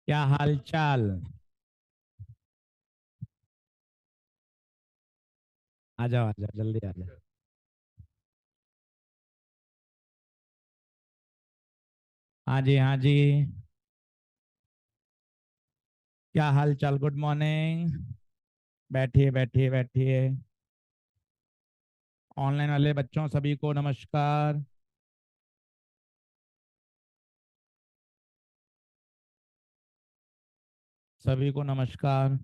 क्या हाल चाल। आ जाओ आ जाओ, जल्दी आ जाओ। हाँ जी हाँ जी। क्या हाल चाल, गुड मॉर्निंग। बैठिए बैठिए बैठिए। ऑनलाइन वाले बच्चों सभी को नमस्कार। सभी को नमस्कार।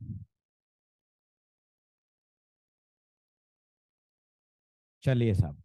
चलिए साहब।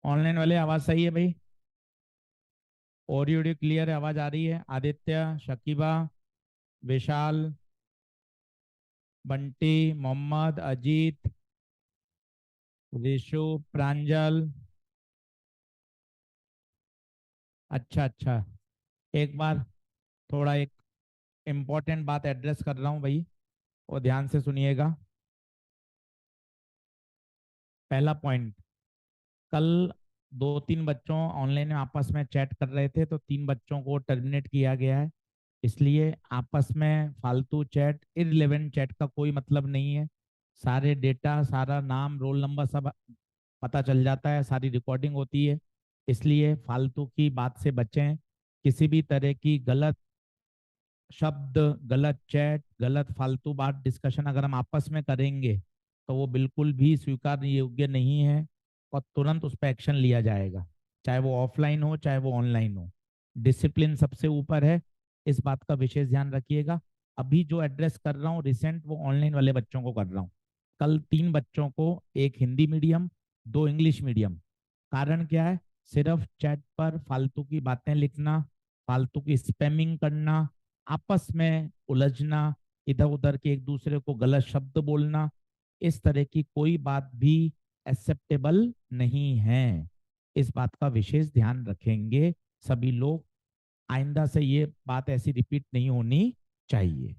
ऑनलाइन वाले आवाज सही है भाई? ऑडियो ऑडियो क्लियर है, आवाज आ रही है? आदित्य, शकीबा, विशाल, बंटी, मोहम्मद, अजीत, ऋषु, प्रांजल। अच्छा अच्छा। एक बार थोड़ा एक इम्पोर्टेंट बात एड्रेस कर रहा हूँ भाई, और ध्यान से सुनिएगा। पहला पॉइंट, कल दो तीन बच्चों ऑनलाइन में आपस में चैट कर रहे थे, तो तीन बच्चों को टर्मिनेट किया गया है। इसलिए आपस में फालतू चैट, इररिलेवेंट चैट का कोई मतलब नहीं है। सारे डेटा, सारा नाम, रोल नंबर सब पता चल जाता है, सारी रिकॉर्डिंग होती है। इसलिए फालतू की बात से बचें। किसी भी तरह की गलत शब्द, गलत चैट, गलत फालतू बात, डिस्कशन अगर हम आपस में करेंगे तो वो बिल्कुल भी स्वीकार योग्य नहीं है, और तुरंत उस पर एक्शन लिया जाएगा, चाहे वो ऑफलाइन हो चाहे वो ऑनलाइन हो। डिसिप्लिन सबसे ऊपर है, इस बात का विशेष ध्यान रखिएगा। अभी जो एड्रेस कर रहा हूँ रिसेंट, वो ऑनलाइन वाले बच्चों को कर रहा हूँ। कल तीन बच्चों को, एक हिंदी मीडियम, दो इंग्लिश मीडियम। कारण क्या है? सिर्फ चैट पर फालतू की बातें लिखना, फालतू की स्पैमिंग करना, आपस में उलझना, इधर उधर के एक दूसरे को गलत शब्द बोलना, इस तरह की कोई बात भी एक्सेप्टेबल नहीं है। इस बात का विशेष ध्यान रखेंगे सभी लोग। आइंदा से ये बात ऐसी रिपीट नहीं होनी चाहिए।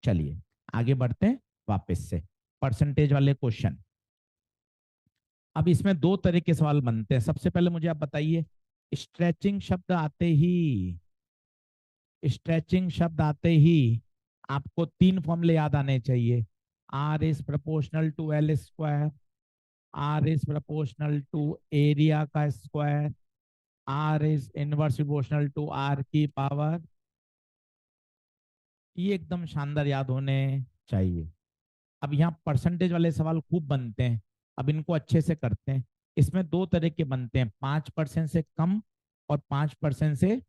चलिए आगे बढ़ते हैं वापस से परसेंटेज वाले क्वेश्चन। अब इसमें दो तरह के सवाल बनते हैं। सबसे पहले मुझे आप बताइए, स्ट्रेचिंग शब्द आते ही, स्ट्रेचिंग शब्द आते ही आपको तीन फॉर्मूले याद आने चाहिए। R is proportional to L square, R is proportional to area का square, R is inverse proportional to R की पावर। ये एकदम शानदार याद होने चाहिए। अब यहाँ परसेंटेज वाले सवाल खूब बनते हैं। अब इनको अच्छे से करते हैं। इसमें दो तरह के बनते हैं, 5% से कम और 5% से।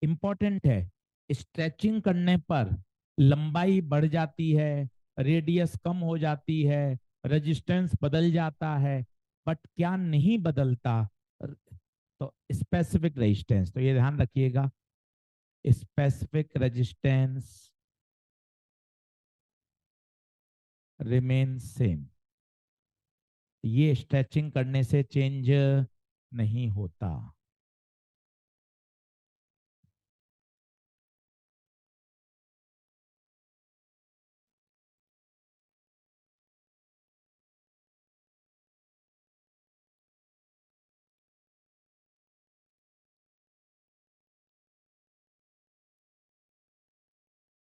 इंपॉर्टेंट है, स्ट्रेचिंग करने पर लंबाई बढ़ जाती है, रेडियस कम हो जाती है, रेजिस्टेंस बदल जाता है, बट क्या नहीं बदलता? तो स्पेसिफिक रेजिस्टेंस, तो ये ध्यान रखिएगा, स्पेसिफिक रेजिस्टेंस रिमेन सेम। ये स्ट्रेचिंग करने से चेंज नहीं होता।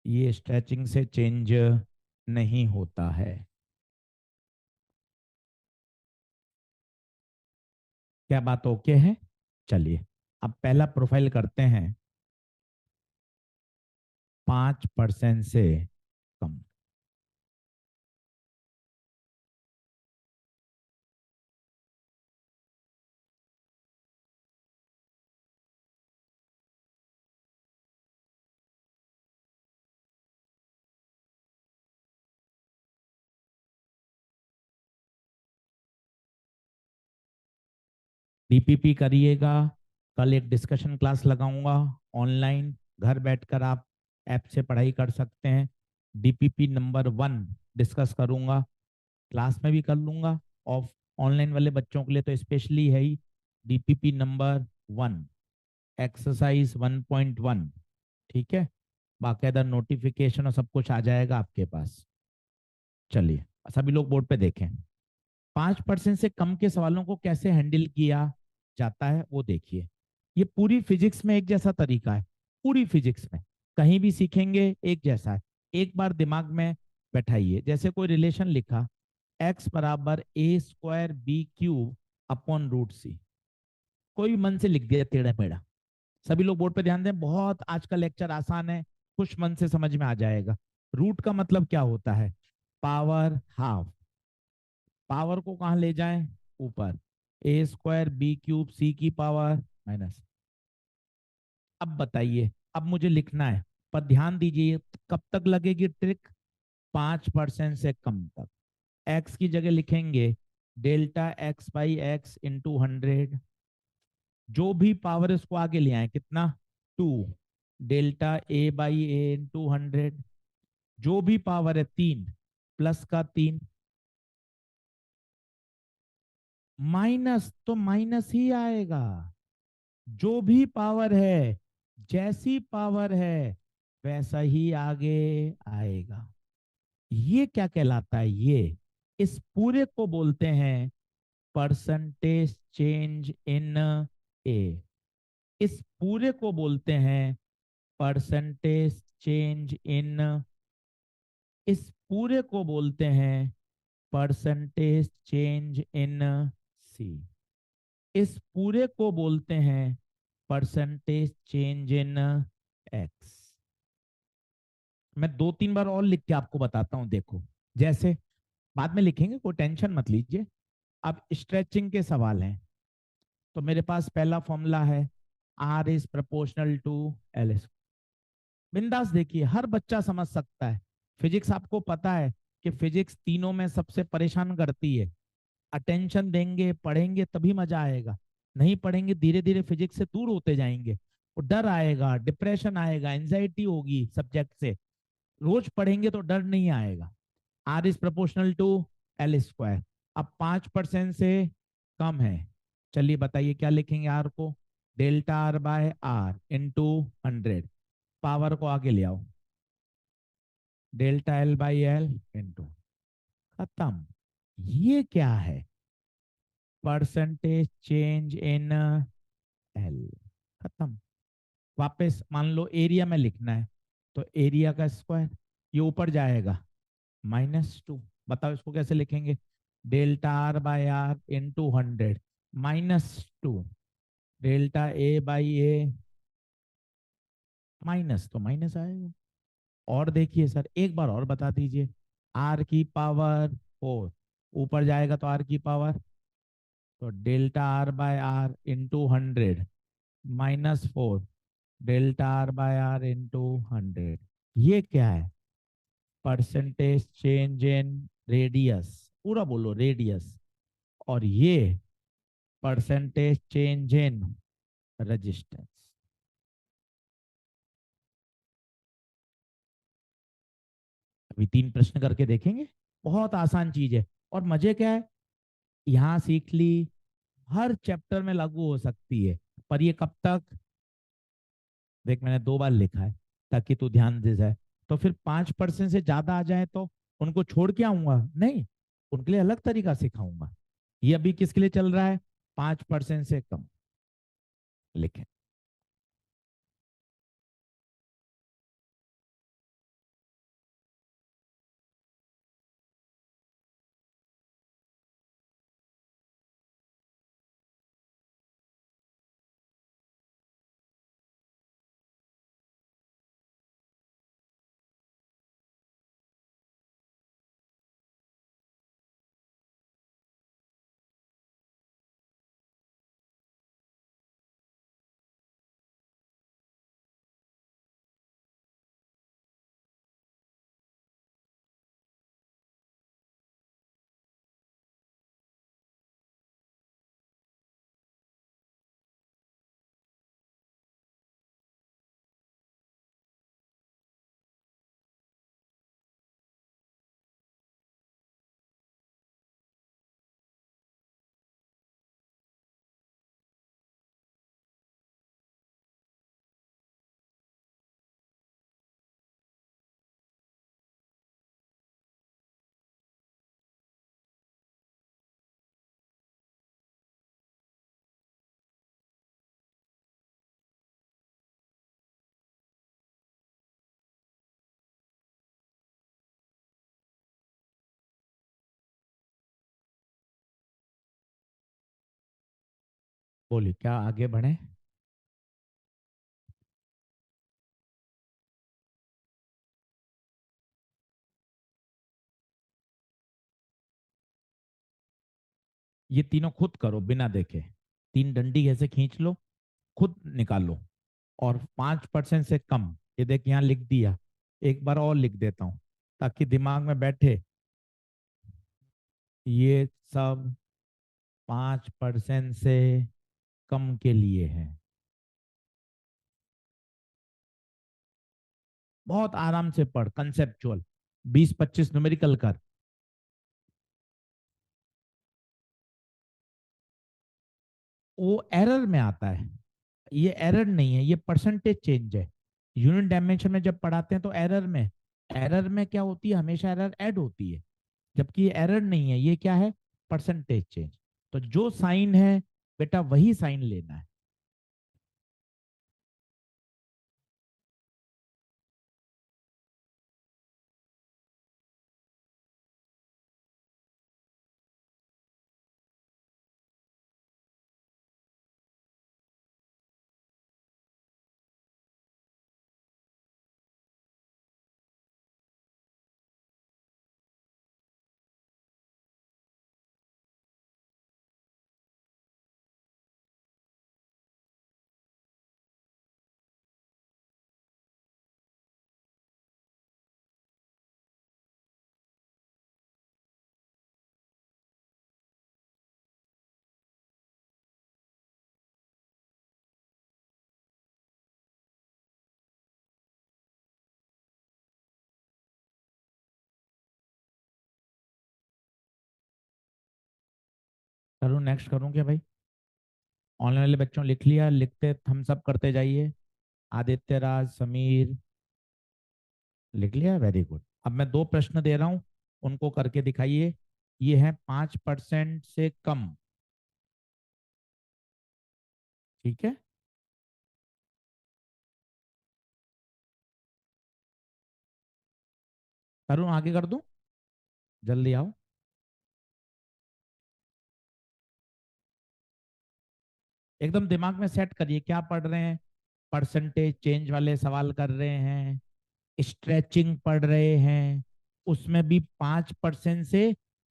ये स्ट्रेचिंग से चेंज नहीं होता है। क्या बात ओके है? चलिए अब पहला प्रोफाइल करते हैं। 5% से कम। डीपीपी करिएगा। कल एक डिस्कशन क्लास लगाऊंगा ऑनलाइन, घर बैठकर आप ऐप से पढ़ाई कर सकते हैं। डीपीपी नंबर 1 डिस्कस करूंगा, क्लास में भी कर लूंगा। ऑफ ऑनलाइन वाले बच्चों के लिए तो स्पेशली है ही। DPP number 1, exercise 1.1। ठीक है, बाकायदा नोटिफिकेशन और सब कुछ आ जाएगा आपके पास। चलिए, सभी लोग बोर्ड पे देखें। 5% से कम के सवालों को कैसे हैंडल किया जाता है वो देखिए। ये पूरी फिजिक्स में एक जैसा तरीका है, पूरी फिजिक्स में कहीं भी सीखेंगे एक जैसा है। एक बार दिमाग में बैठाइए, जैसे कोई रिलेशन लिखा, x बराबर a² b³ अपॉन √c। कोई भी मन से लिख दिया टेढ़ा मेढ़ा। सभी लोग बोर्ड पे ध्यान दें, बहुत आज का लेक्चर आसान है, खुश मन से समझ में आ जाएगा। रूट का मतलब क्या होता है? Power half. पावर को कहां ले जाएं? ऊपर। a² b³ c की पावर माइनस। अब बताइए, अब मुझे लिखना है, पर ध्यान दीजिए कब तक लगेगी ट्रिक? 5% से कम तक। एक्स की जगह लिखेंगे डेल्टा x/x × 100। जो भी पावर है उसको आगे ले आए, कितना? 2। Delta a/a × 100। जो भी पावर है 3, प्लस का 3, माइनस तो माइनस ही आएगा। जो भी पावर है, जैसी पावर है वैसा ही आगे आएगा। ये क्या कहलाता है? ये इस पूरे को बोलते हैं परसेंटेज चेंज इन ए। इस पूरे को बोलते हैं परसेंटेज चेंज इन, इस पूरे को बोलते हैं परसेंटेज चेंज इन सी। इस पूरे को बोलते हैं परसेंटेज चेंज इन एक्स। मैं 2-3 बार और लिख के आपको बताता हूं, देखो। जैसे बाद में लिखेंगे, कोई टेंशन मत लीजिए। अब स्ट्रेचिंग के सवाल हैं, तो मेरे पास पहला फॉर्मूला है R = L²। बिंदास देखिए, हर बच्चा समझ सकता है। फिजिक्स आपको पता है कि फिजिक्स तीनों में सबसे परेशान करती है। अटेंशन देंगे, पढ़ेंगे तभी मजा आएगा। नहीं पढ़ेंगे, धीरे धीरे फिजिक्स से दूर होते जाएंगे। और डर आएगा, डिप्रेशन आएगा, एंजाइटी होगी सब्जेक्ट से। रोज पढ़ेंगे तो डर नहीं आएगा। R = L²। अब 5% से कम है। चलिए बताइए क्या लिखेंगे आर को? Delta R/R × 100। पावर को आगे ले आओ, डेल्टा L/L इंटू। खत्म। ये क्या है? Percentage change in L. खत्म। वापस मान लो एरिया में लिखना है, तो एरिया का स्क्वायर, ये ऊपर जाएगा -2। बताओ इसको कैसे लिखेंगे? Delta R/R × 100 -2। Delta A/A, minus तो माइनस आएगा। और देखिए सर, एक बार और बता दीजिए। R⁴ ऊपर जाएगा तो R की पावर, तो डेल्टा R/R × 100 -4। Delta R/R × 100। ये क्या है? Percentage change in radius. पूरा बोलो, रेडियस। और ये परसेंटेज चेंज इन रेजिस्टेंस। अभी 3 प्रश्न करके देखेंगे, बहुत आसान चीज है। और मजे क्या है, यहाँ सीख ली, हर चैप्टर में लागू हो सकती है। पर ये कब तक? देख, मैंने 2 बार लिखा है ताकि तू ध्यान दे जाए। तो फिर 5% से ज्यादा आ जाए तो उनको छोड़ के आऊंगा? नहीं, उनके लिए अलग तरीका सिखाऊंगा। ये अभी किसके लिए चल रहा है? 5% से कम। लिखें। बोलिए क्या आगे बढ़े। ये तीनों खुद करो बिना देखे। तीन डंडी ऐसे खींच लो, खुद निकालो। और 5% से कम, ये देख यहाँ लिख दिया। एक बार और लिख देता हूँ ताकि दिमाग में बैठे। ये सब 5% से कम के लिए है। बहुत आराम से पढ़, कंसेप्चुअल। 20-25 न्यूमेरिकल कर। वो एरर में आता है। ये एरर नहीं है, ये परसेंटेज चेंज है। यूनिट डायमेंशन में जब पढ़ाते हैं तो एरर में क्या होती है, हमेशा एरर ऐड होती है। जबकि ये एरर नहीं है, ये क्या है, परसेंटेज चेंज। तो जो साइन है बेटा वही साइन लेना है। करूँ नेक्स्ट करूँ क्या भाई। ऑनलाइन वाले बच्चों लिख लिया, लिखते हम सब करते जाइए। आदित्य राज, समीर, लिख लिया, वेरी गुड। अब मैं दो प्रश्न दे रहा हूं, उनको करके दिखाइए। ये है 5% से कम। ठीक है। करूँ आगे कर दूं, जल्दी आओ। एकदम दिमाग में सेट करिए क्या पढ़ रहे हैं। परसेंटेज चेंज वाले सवाल कर रहे हैं, स्ट्रेचिंग पढ़ रहे हैं, उसमें भी 5% से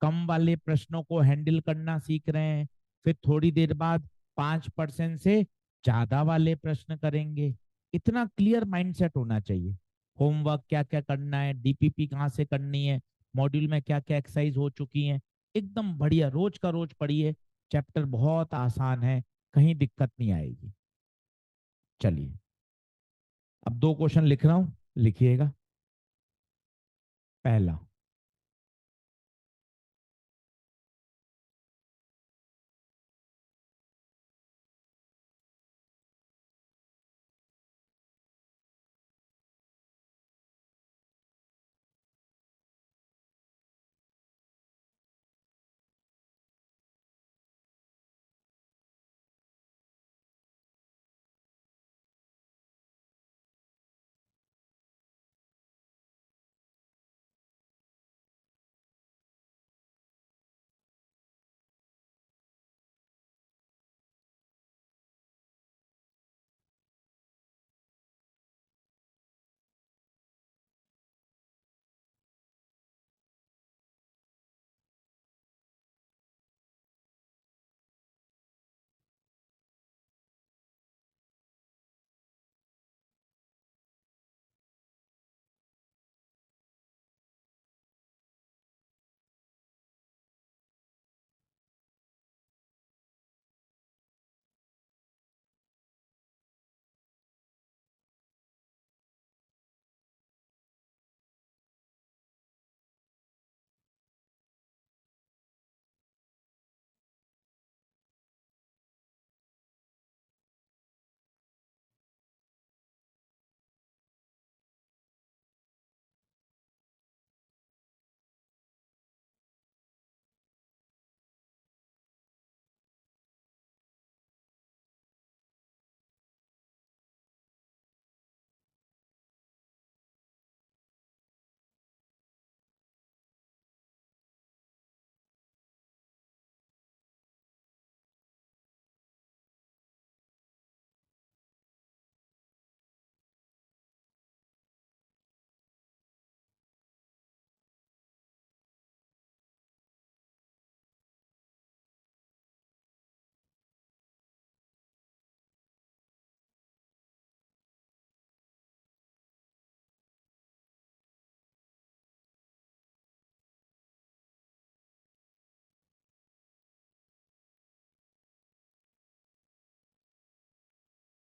कम वाले प्रश्नों को हैंडल करना सीख रहे हैं। फिर थोड़ी देर बाद 5% से ज्यादा वाले प्रश्न करेंगे। इतना क्लियर माइंडसेट होना चाहिए। होमवर्क क्या क्या करना है, डीपीपी कहाँ से करनी है, मॉड्यूल में क्या क्या एक्सरसाइज हो चुकी हैं। एकदम बढ़िया, रोज का रोज पढ़िए। चैप्टर बहुत आसान है, कहीं दिक्कत नहीं आएगी। चलिए, अब दो क्वेश्चन लिख रहा हूं, लिखिएगा। पहला,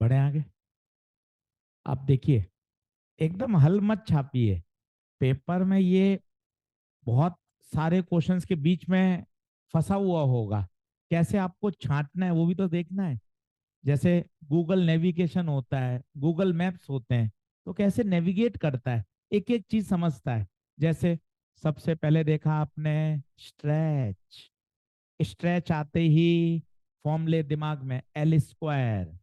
बढ़े आगे। अब देखिए, एकदम हल मत छापिए। पेपर में ये बहुत सारे क्वेश्चंस के बीच में फंसा हुआ होगा। कैसे आपको छांटना है वो भी तो देखना है। जैसे गूगल नेविगेशन होता है, गूगल मैप्स होते हैं, तो कैसे नेविगेट करता है, एक एक चीज समझता है। जैसे सबसे पहले देखा आपने स्ट्रेच। स्ट्रेच आते ही फॉर्मूले दिमाग में, L square,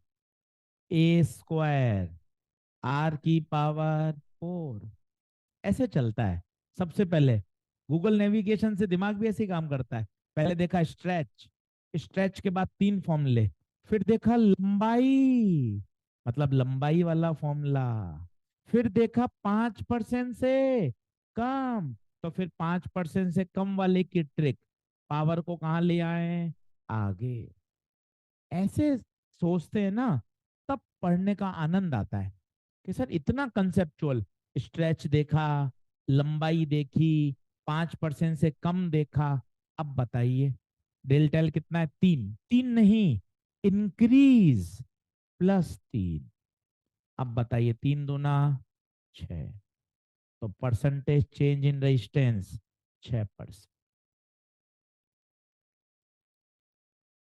A square, R की पावर 4, ऐसे चलता है। सबसे पहले गूगल नेविगेशन से दिमाग भी ऐसे ही काम करता है। पहले देखा स्ट्रेच, स्ट्रेच के बाद तीन फॉर्मूले, फिर देखा लंबाई, मतलब लंबाई वाला फॉर्मूला, फिर देखा 5% से कम, तो फिर 5% से कम वाले की ट्रिक, पावर को कहाँ ले आए, आगे। ऐसे सोचते हैं ना, तब पढ़ने का आनंद आता है कि सर इतना कंसेप्चुअल। स्ट्रेच देखा, लंबाई देखी, 5% से कम देखा। अब बताइए, डेल्टा एल कितना है, 3, 3 नहीं, इंक्रीज, +3। अब बताइए, 3 दूना 6, तो परसेंटेज चेंज इन रेजिस्टेंस 6%।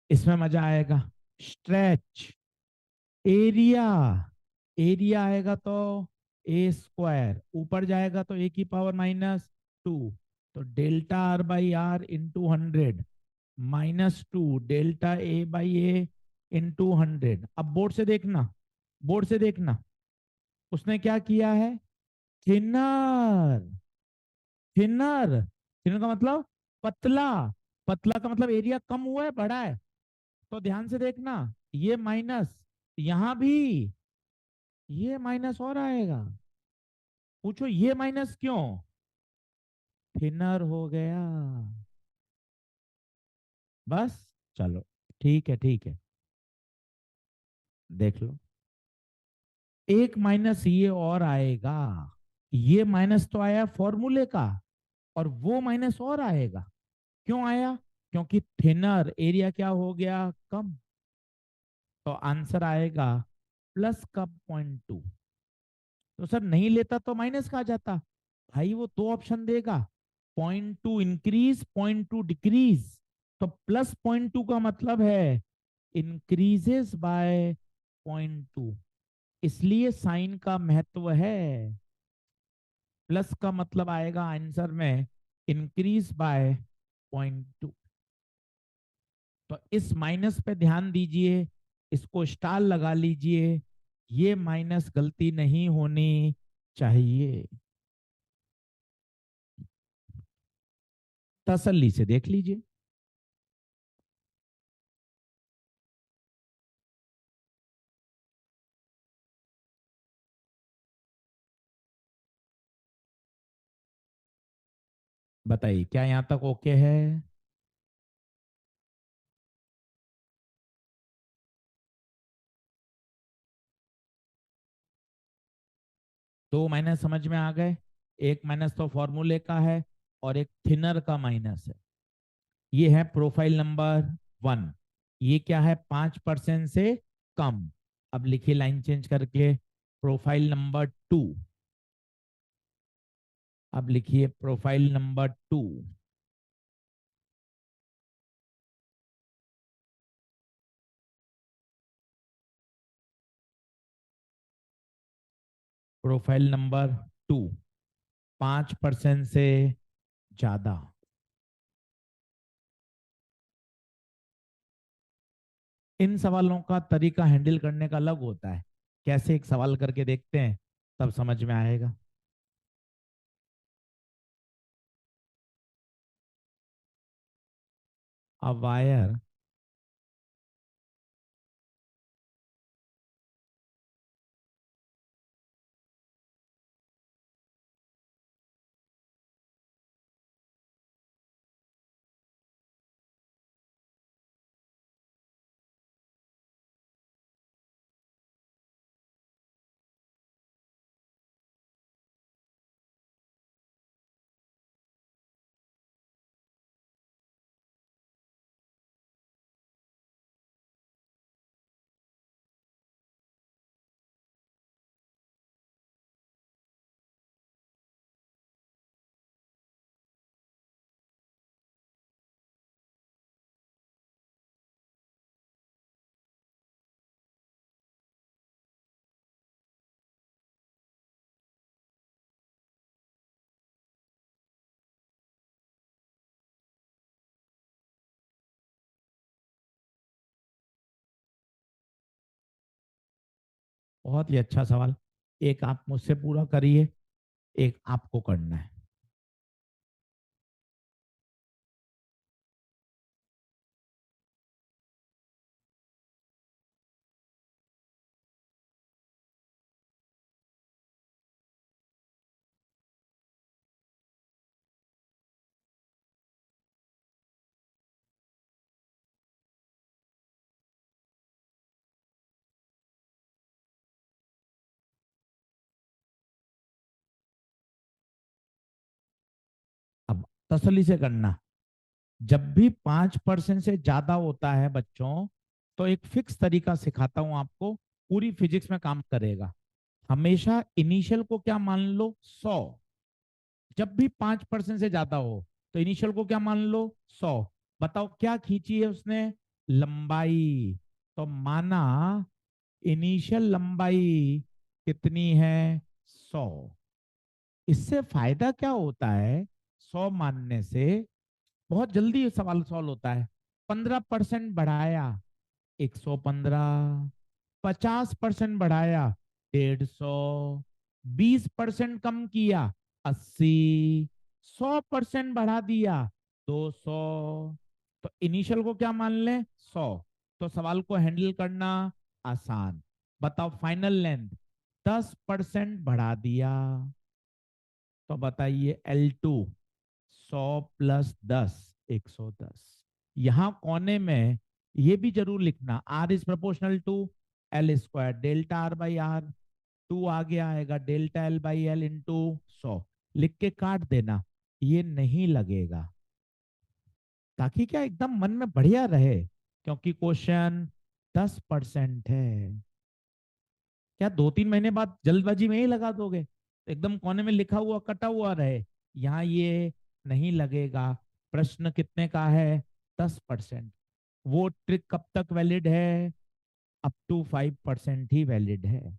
इसमें मजा आएगा। स्ट्रेच, एरिया, एरिया आएगा तो ए स्क्वायर, ऊपर जाएगा तो ए की पावर -2, तो delta R by R into 100, -2 delta A by A into 100। अब बोर्ड से देखना, बोर्ड से देखना, उसने क्या किया है, थिनर, थिनर, थिनर का मतलब पतला, पतला का मतलब एरिया कम हुआ है बड़ा है। तो ध्यान से देखना, ये माइनस, यहां भी ये माइनस और आएगा। पूछो ये माइनस क्यों, थिनर हो गया। बस, चलो, ठीक है ठीक है, देख लो। एक माइनस ये और आएगा, ये माइनस तो आया फॉर्मूले का, और वो माइनस और आएगा। क्यों आया, क्योंकि थिनर एरिया क्या हो गया, कम। तो आंसर आएगा प्लस का 0.2। तो सर नहीं लेता तो माइनस का आ जाता। भाई वो दो ऑप्शन देगा, 0.2 इंक्रीज, 0.2 डिक्रीज। तो +0.2 का मतलब है इंक्रीजेस बाय 0.2, इसलिए साइन का महत्व है। प्लस का मतलब आएगा आंसर में इंक्रीज बाय 0.2। तो इस माइनस पे ध्यान दीजिए, इसको स्टार लगा लीजिए, ये माइनस गलती नहीं होनी चाहिए। तसल्ली से देख लीजिए। बताइए, क्या यहां तक ओके है। 2 माइनस समझ में आ गए। एक माइनस तो फॉर्मूले का है, और एक थिनर का माइनस है। ये है प्रोफाइल नंबर 1। ये क्या है, 5% से कम। अब लिखिए लाइन चेंज करके, प्रोफाइल नंबर 2। अब लिखिए प्रोफाइल नंबर 2। प्रोफाइल नंबर 2, 5% से ज्यादा। इन सवालों का तरीका हैंडल करने का अलग होता है। कैसे, एक सवाल करके देखते हैं, तब समझ में आएगा। अब वायर, बहुत ही अच्छा सवाल। एक आप मुझसे पूरा करिए, एक आपको करना है। अब तसल्ली से करना। जब भी 5% से ज्यादा होता है बच्चों, तो एक फिक्स तरीका सिखाता हूं आपको, पूरी फिजिक्स में काम करेगा। हमेशा इनिशियल को क्या मान लो, 100। जब भी 5% से ज्यादा हो तो इनिशियल को क्या मान लो, 100। बताओ क्या खींची है उसने, लंबाई। तो माना इनिशियल लंबाई कितनी है, 100। इससे फायदा क्या होता है, 100 मानने से बहुत जल्दी सवाल सॉल्व होता है। 15% बढ़ाया, 115। 50% बढ़ाया, 150। 20% कम किया, 80। 100% बढ़ा दिया, 200। तो इनिशियल को क्या मान लें, 100। तो सवाल को हैंडल करना आसान। बताओ फाइनल लेंथ, 10% बढ़ा दिया। तो बताइए L2, 100 + 10, 110। यहां कोने में ये भी जरूर लिखना, R is proportional to L² delta R by R. टू आगे आएगा डेल्टा L/L इंटू 100। लिख के काट देना, ये नहीं लगेगा, ताकि क्या एकदम मन में बढ़िया रहे, क्योंकि क्वेश्चन 10% है। क्या 2-3 महीने बाद जल्दबाजी में ही लगा दोगे, एकदम कोने में लिखा हुआ कटा हुआ रहे, यहाँ ये नहीं लगेगा। प्रश्न कितने का है, 10%। वो ट्रिक कब तक वैलिड है, अप टू 5% ही वैलिड है।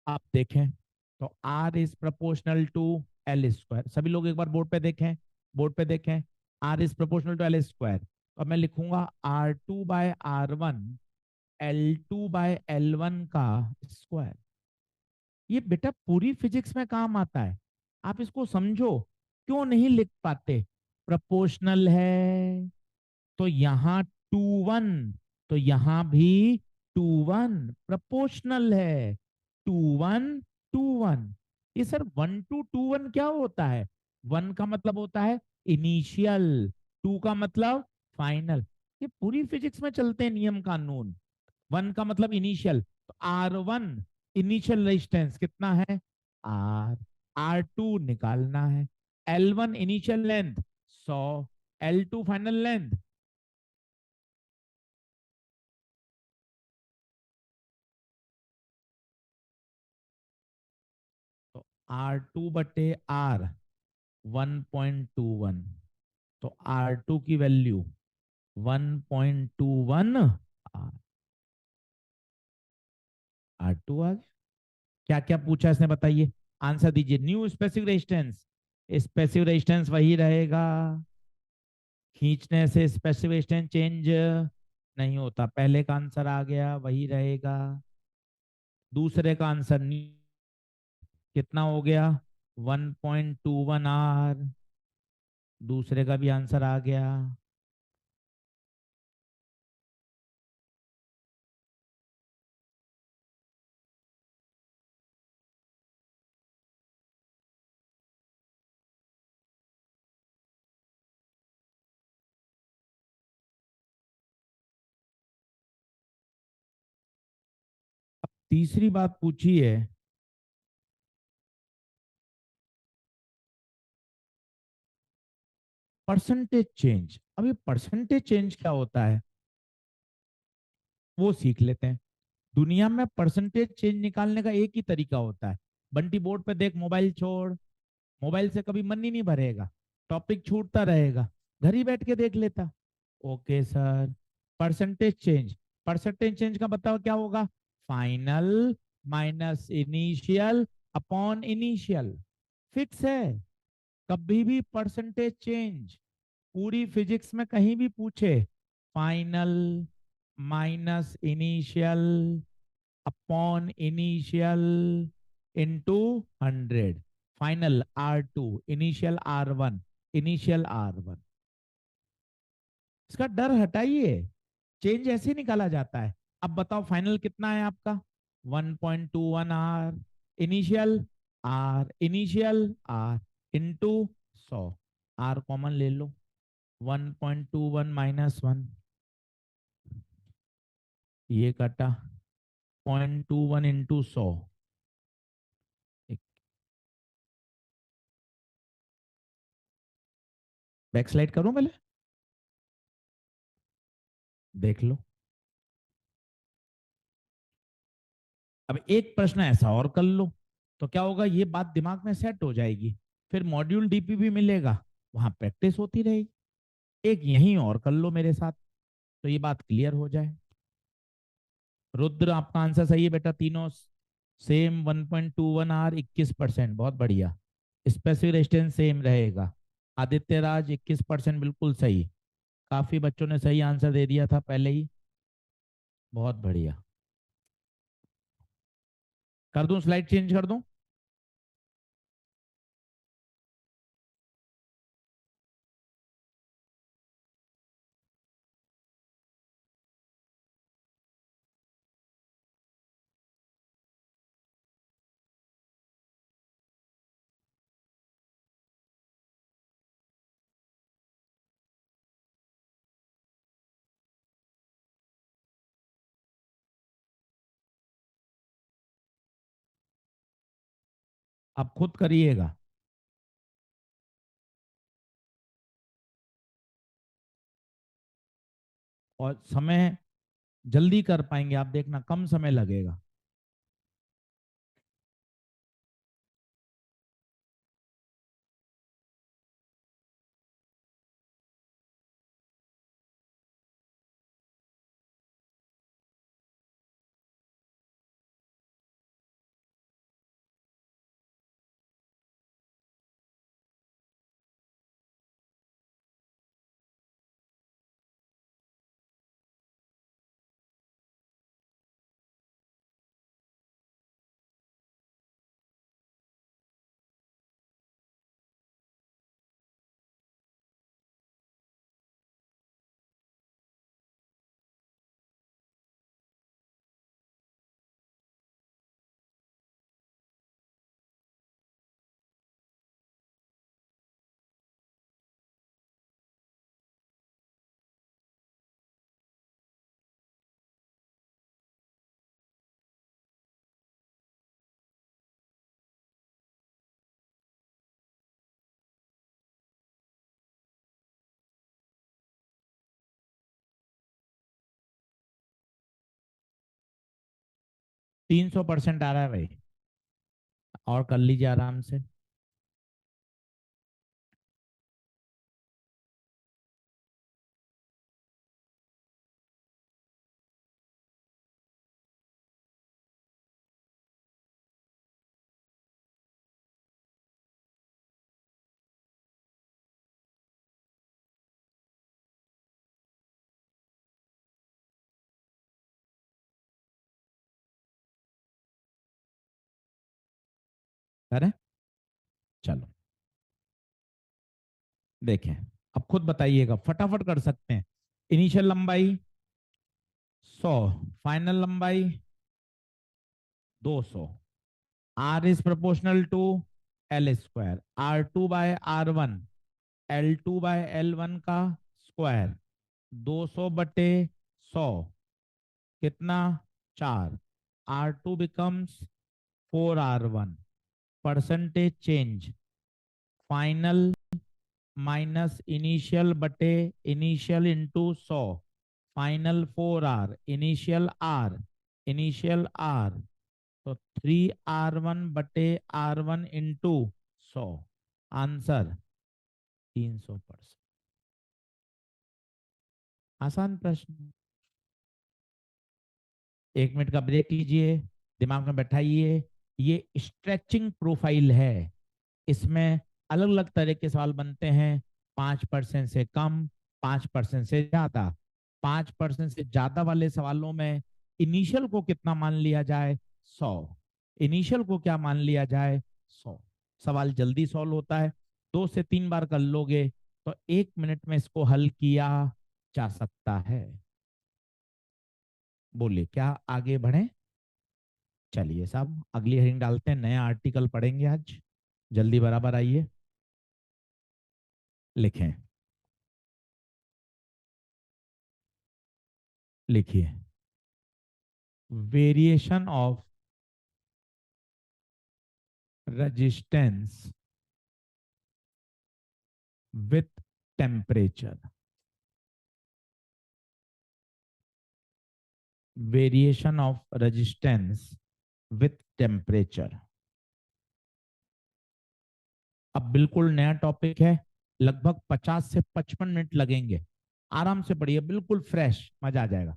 आप देखें तो R is proportional to L²। सभी लोग एक बार बोर्ड पे देखें, बोर्ड पे देखें। R is proportional to L², और मैं लिखूंगा R2/R1 L2/L1 का स्क्वायर। ये बेटा पूरी फिजिक्स में काम आता है, आप इसको समझो। क्यों नहीं लिख पाते, प्रोपोर्शनल है तो यहाँ 2:1, तो यहाँ भी 2:1। प्रोपोर्शनल है, 2:1, 2:1। ये सर 1 to 2:1 क्या होता है, 1 का मतलब होता है इनिशियल, 2 का मतलब फाइनल। ये पूरी फिजिक्स में चलते हैं नियम कानून। 1 का मतलब इनिशियल, तो R1 इनिशियल रेजिस्टेंस कितना है, R। R2 निकालना है। L1 initial length 100, L2 final length. तो R2/R 1.21, तो R2 की वैल्यू 1.21। R2 आज क्या क्या पूछा इसने बताइए, आंसर दीजिए। New specific resistance, specific resistance वही रहेगा, खींचने से स्पेसिफिक रेजिस्टेंस चेंज नहीं होता। पहले का आंसर आ गया, वही रहेगा। दूसरे का आंसर कितना हो गया, 1.21 R। दूसरे का भी आंसर आ गया। तीसरी बात पूछी है, परसेंटेज चेंज। अब ये परसेंटेज चेंज क्या होता है, वो सीख लेते हैं। दुनिया में परसेंटेज चेंज निकालने का एक ही तरीका होता है। बंटी बोर्ड पे देख, मोबाइल छोड़, मोबाइल से कभी मन ही नहीं भरेगा, टॉपिक छूटता रहेगा, घर ही बैठ के देख लेता। Okay sir, percentage change, percentage change का बताओ क्या होगा, final minus initial upon initial. Fix है, कभी भी परसेंटेज चेंज पूरी फिजिक्स में कहीं भी पूछे, final minus initial upon initial into 100, final R2, initial R1, initial R1। इसका डर हटाइए, चेंज ऐसे निकाला जाता है। अब बताओ फाइनल कितना है आपका? 1.21 R, initial R, initial R into 100। R common ले लो, 1.21 माइनस 1, ये कटा, 0.21 इंटू 100। बैक स्लाइड करूं पहले, देख लो। अब एक प्रश्न ऐसा और कर लो, तो क्या होगा, ये बात दिमाग में सेट हो जाएगी, फिर मॉड्यूल डीपी भी मिलेगा, वहां प्रैक्टिस होती रहेगी। एक यहीं और कर लो मेरे साथ, तो ये बात क्लियर हो जाए। रुद्र आपका आंसर सही है बेटा, तीनों सेम 1.21 R, 21%, बहुत बढ़िया। स्पेसिफिक रेजिस्टेंस सेम रहेगा। आदित्य राज 21%, बिल्कुल सही। काफी बच्चों ने सही आंसर दे दिया था पहले ही, बहुत बढ़िया। कर दूं, स्लाइड चेंज कर दूं? आप खुद करिएगा, और समय जल्दी कर पाएंगे आप, देखना कम समय लगेगा। तीन सौ परसेंट आ रहा है भाई, और कर लीजिए आराम से। करें, चलो देखें। अब खुद बताइएगा, फटाफट कर सकते हैं। इनिशियल लंबाई 100, फाइनल लंबाई 200। R is proportional to L square, R2/R1, L2/L1 का स्क्वायर, 200/100, कितना, 4। R2 becomes 4R1। Percentage change, final minus initial बटे initial into 100, final 4R, initial R, तो 3R1/R1 इंटू 100। आंसर 300%। आसान प्रश्न। 1 मिनट का ब्रेक लीजिए, दिमाग में बैठाइए। ये स्ट्रेचिंग प्रोफाइल है, इसमें अलग अलग तरह के सवाल बनते हैं। 5% से कम, 5% से ज्यादा। 5% से ज्यादा वाले सवालों में इनिशियल को कितना मान लिया जाए, 100। इनिशियल को क्या मान लिया जाए, 100। सवाल जल्दी सॉल्व होता है, 2 से 3 बार कर लोगे तो 1 मिनट में इसको हल किया जा सकता है। बोलिए क्या आगे बढ़े। चलिए साहब अगली हेडिंग डालते हैं, नया आर्टिकल पढ़ेंगे आज। जल्दी बराबर आइए, लिखें, लिखिए। Variation of resistance with temperature. Variation of resistance with temperature. अब बिल्कुल नया टॉपिक है, लगभग 50 से 55 मिनट लगेंगे। आराम से पढ़िए, बिल्कुल फ्रेश, मजा आ जाएगा।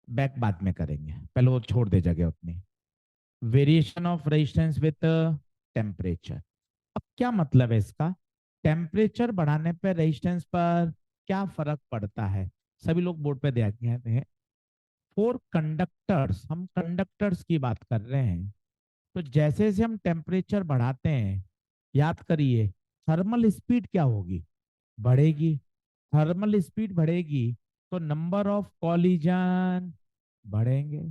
बैक बाद में करेंगे, पहले वो छोड़ दे जगह उतनी। Variation of resistance with temperature. अब क्या मतलब है इसका, टेम्परेचर बढ़ाने पर रेजिस्टेंस पर क्या फर्क पड़ता है। सभी लोग बोर्ड पे देख हैं। फॉर कंडक्टर्स, हम कंडक्टर्स की बात कर रहे हैं। तो जैसे जैसे हम टेम्परेचर बढ़ाते हैं, याद करिए, थर्मल स्पीड क्या होगी, बढ़ेगी। थर्मल स्पीड बढ़ेगी तो नंबर ऑफ कॉलिजन बढ़ेंगे।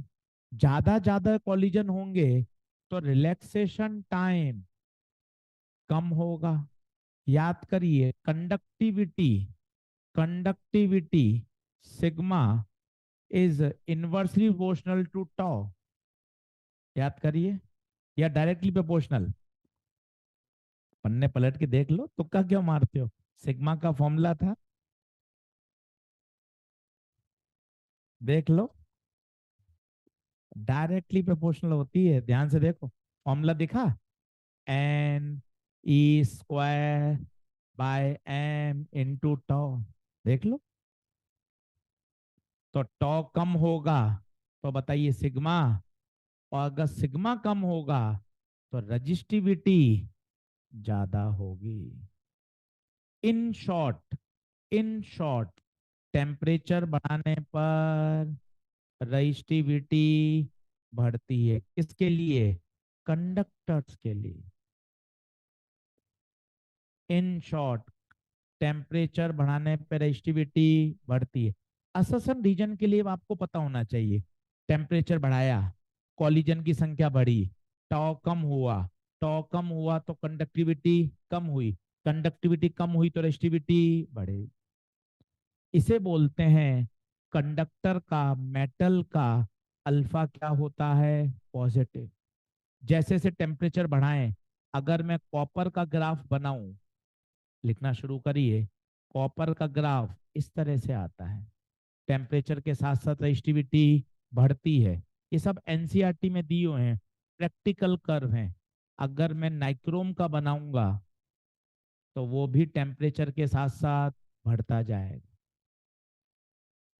ज्यादा ज्यादा कॉलिजन होंगे तो रिलैक्सेशन टाइम कम होगा। याद करिए, conductivity, conductivity sigma is inversely proportional to tau. याद करिए, या डायरेक्टली प्रोपोर्शनल। पन्ने पलट के देख लो, तुक्का क्यों मारते हो। सिग्मा का फॉर्मूला था, देख लो, डायरेक्टली प्रोपोर्शनल होती है। ध्यान से देखो, फॉर्मूला दिखा, n e square by m into tau. देख लो, तो टॉ कम होगा तो बताइए सिग्मा, और अगर सिग्मा कम होगा तो रजिस्टिविटी ज्यादा होगी। In short, in short, temperature बढ़ाने पर रजिस्टिविटी बढ़ती है। किसके लिए, कंडक्टर्स के लिए। इन शॉर्ट, टेम्परेचर बढ़ाने पर रजिस्टिविटी बढ़ती है। अससन रीजन के लिए आपको पता होना चाहिए, टेम्परेचर बढ़ाया, कॉलिजन की संख्या बढ़ी, टॉ कम हुआ, टॉ कम हुआ तो कंडक्टिविटी कम हुई, कंडक्टिविटी कम हुई तो रेजिस्टिविटी बढ़े। इसे बोलते हैं कंडक्टर का, मेटल का अल्फा क्या होता है, पॉजिटिव। जैसे जैसे टेम्परेचर बढ़ाएं, अगर मैं कॉपर का ग्राफ बनाऊं, लिखना शुरू करिए, कॉपर का ग्राफ इस तरह से आता है, टेम्परेचर के साथ साथ रेजिस्टिविटी बढ़ती है। ये सब एनसीईआरटी में दिए हुए हैं, प्रैक्टिकल कर्व हैं। अगर मैं नाइक्रोम का बनाऊंगा तो वो भी टेम्परेचर के साथ साथ बढ़ता जाएगा।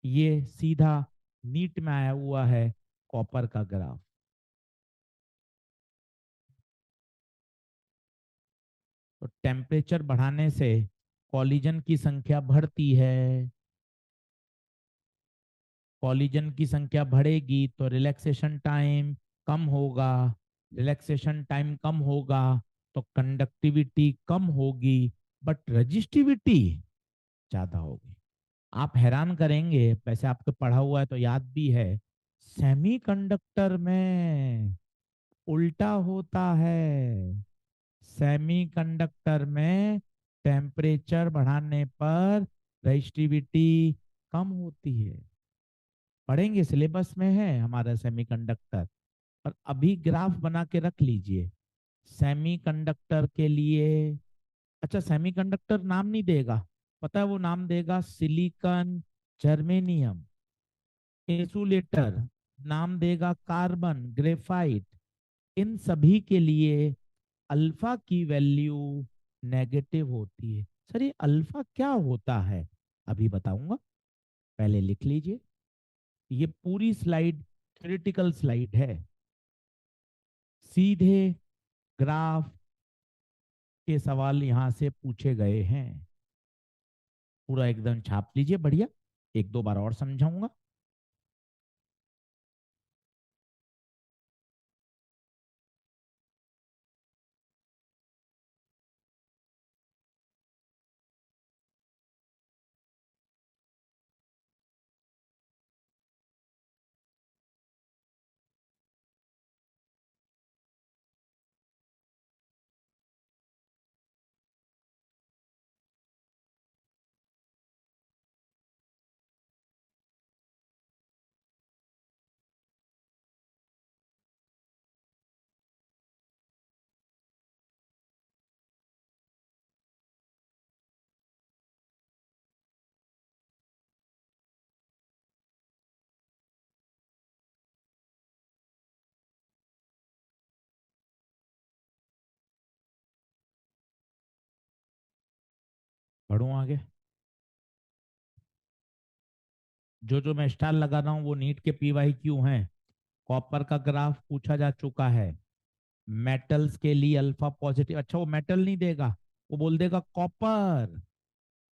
ये सीधा नीट में आया हुआ है कॉपर का ग्राफ। तो टेम्परेचर बढ़ाने से कॉलिजन की संख्या बढ़ती है, कॉलिजन की संख्या बढ़ेगी तो रिलैक्सेशन टाइम कम होगा, रिलैक्सेशन टाइम कम होगा तो कंडक्टिविटी कम होगी, बट रजिस्टिविटी ज्यादा होगी। आप हैरान करेंगे, वैसे आपको पढ़ा हुआ है तो याद भी है, सेमीकंडक्टर में उल्टा होता है। सेमीकंडक्टर में टेम्परेचर बढ़ाने पर रेजिस्टिविटी कम होती है। पढ़ेंगे, सिलेबस में है हमारा सेमीकंडक्टर। और अभी ग्राफ बना के रख लीजिए सेमीकंडक्टर के लिए। अच्छा, सेमीकंडक्टर नाम नहीं देगा, पता है वो नाम देगा सिलिकॉन, जर्मेनियम, इंसुलेटर, नाम देगा कार्बन, ग्रेफाइट। इन सभी के लिए अल्फा की वैल्यू नेगेटिव होती है। सर ये अल्फा क्या होता है, अभी बताऊंगा, पहले लिख लीजिए। ये पूरी स्लाइड थ्योरेटिकल स्लाइड है, सीधे ग्राफ के सवाल यहां से पूछे गए हैं। पूरा एकदम छाप लीजिए, बढ़िया, 1-2 बार और समझाऊंगा। बढ़ूं आगे। जो जो मैं स्टार लगा रहा हूँ वो नीट के पीवाई क्यू हैं। कॉपर का ग्राफ पूछा जा चुका है। मेटल्स के लिए अल्फा पॉजिटिव, अच्छा वो मेटल नहीं देगा, वो बोल देगा कॉपर।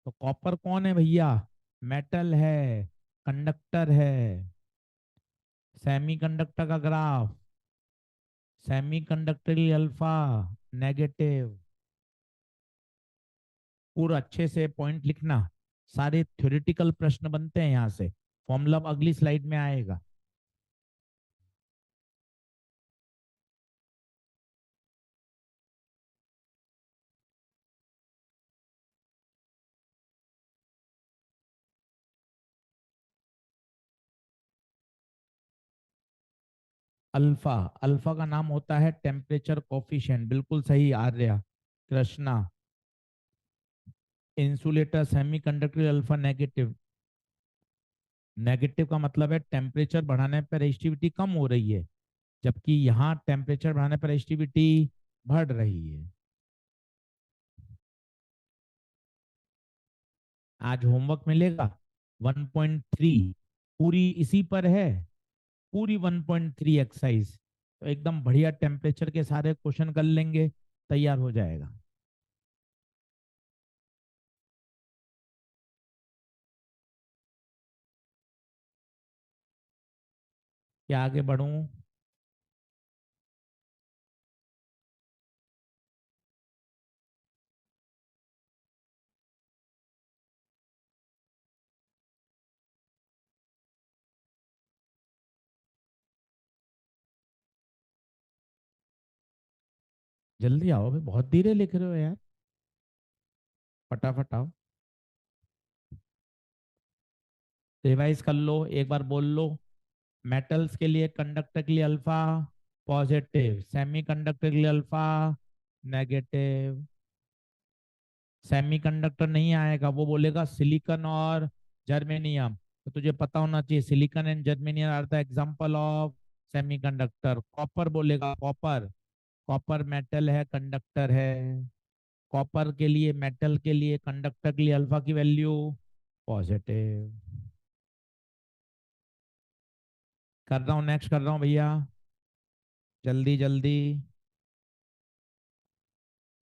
तो कॉपर कौन है भैया? मेटल है, कंडक्टर है। सेमीकंडक्टर का ग्राफ, सेमीकंडक्टर लिए अल्फा नेगेटिव। पूरा अच्छे से पॉइंट लिखना। सारे थ्योरेटिकल प्रश्न बनते हैं यहाँ से। फॉर्मूला अगली स्लाइड में आएगा। अल्फा, अल्फा का नाम होता है टेम्परेचर कोफिशिएंट, बिल्कुल सही Arya Krishna. Insulator semiconductor alpha negative. Negative का मतलब है टेम्परेचर बढ़ाने पर रेजिस्टिविटी कम हो रही है, जबकि यहाँ टेम्परेचर बढ़ाने पर रेजिस्टिविटी बढ़ रही है। आज होमवर्क मिलेगा 1.3, पूरी इसी पर है, पूरी 1.3 एक्सरसाइज। तो एकदम बढ़िया टेम्परेचर के सारे क्वेश्चन कर लेंगे, तैयार हो जाएगा। क्या आगे बढ़ूं? जल्दी आओ भाई, बहुत धीरे लिख रहे हो यार, फटाफट आओ। रिवाइज कर लो, एक बार बोल लो। मेटल्स के लिए, कंडक्टर के लिए अल्फा पॉजिटिव, सेमीकंडक्टर के लिए अल्फा नेगेटिव। सेमीकंडक्टर नहीं आएगा, वो बोलेगा सिलिकॉन और जर्मेनियम। तो तुझे पता होना चाहिए silicon and germanium are the example of semiconductor. Copper बोलेगा कॉपर, कॉपर मेटल है, कंडक्टर है। कॉपर के लिए, मेटल के लिए, कंडक्टर के लिए अल्फा की वैल्यू पॉजिटिव। कर रहा हूँ, नेक्स्ट कर रहा हूँ भैया, जल्दी जल्दी।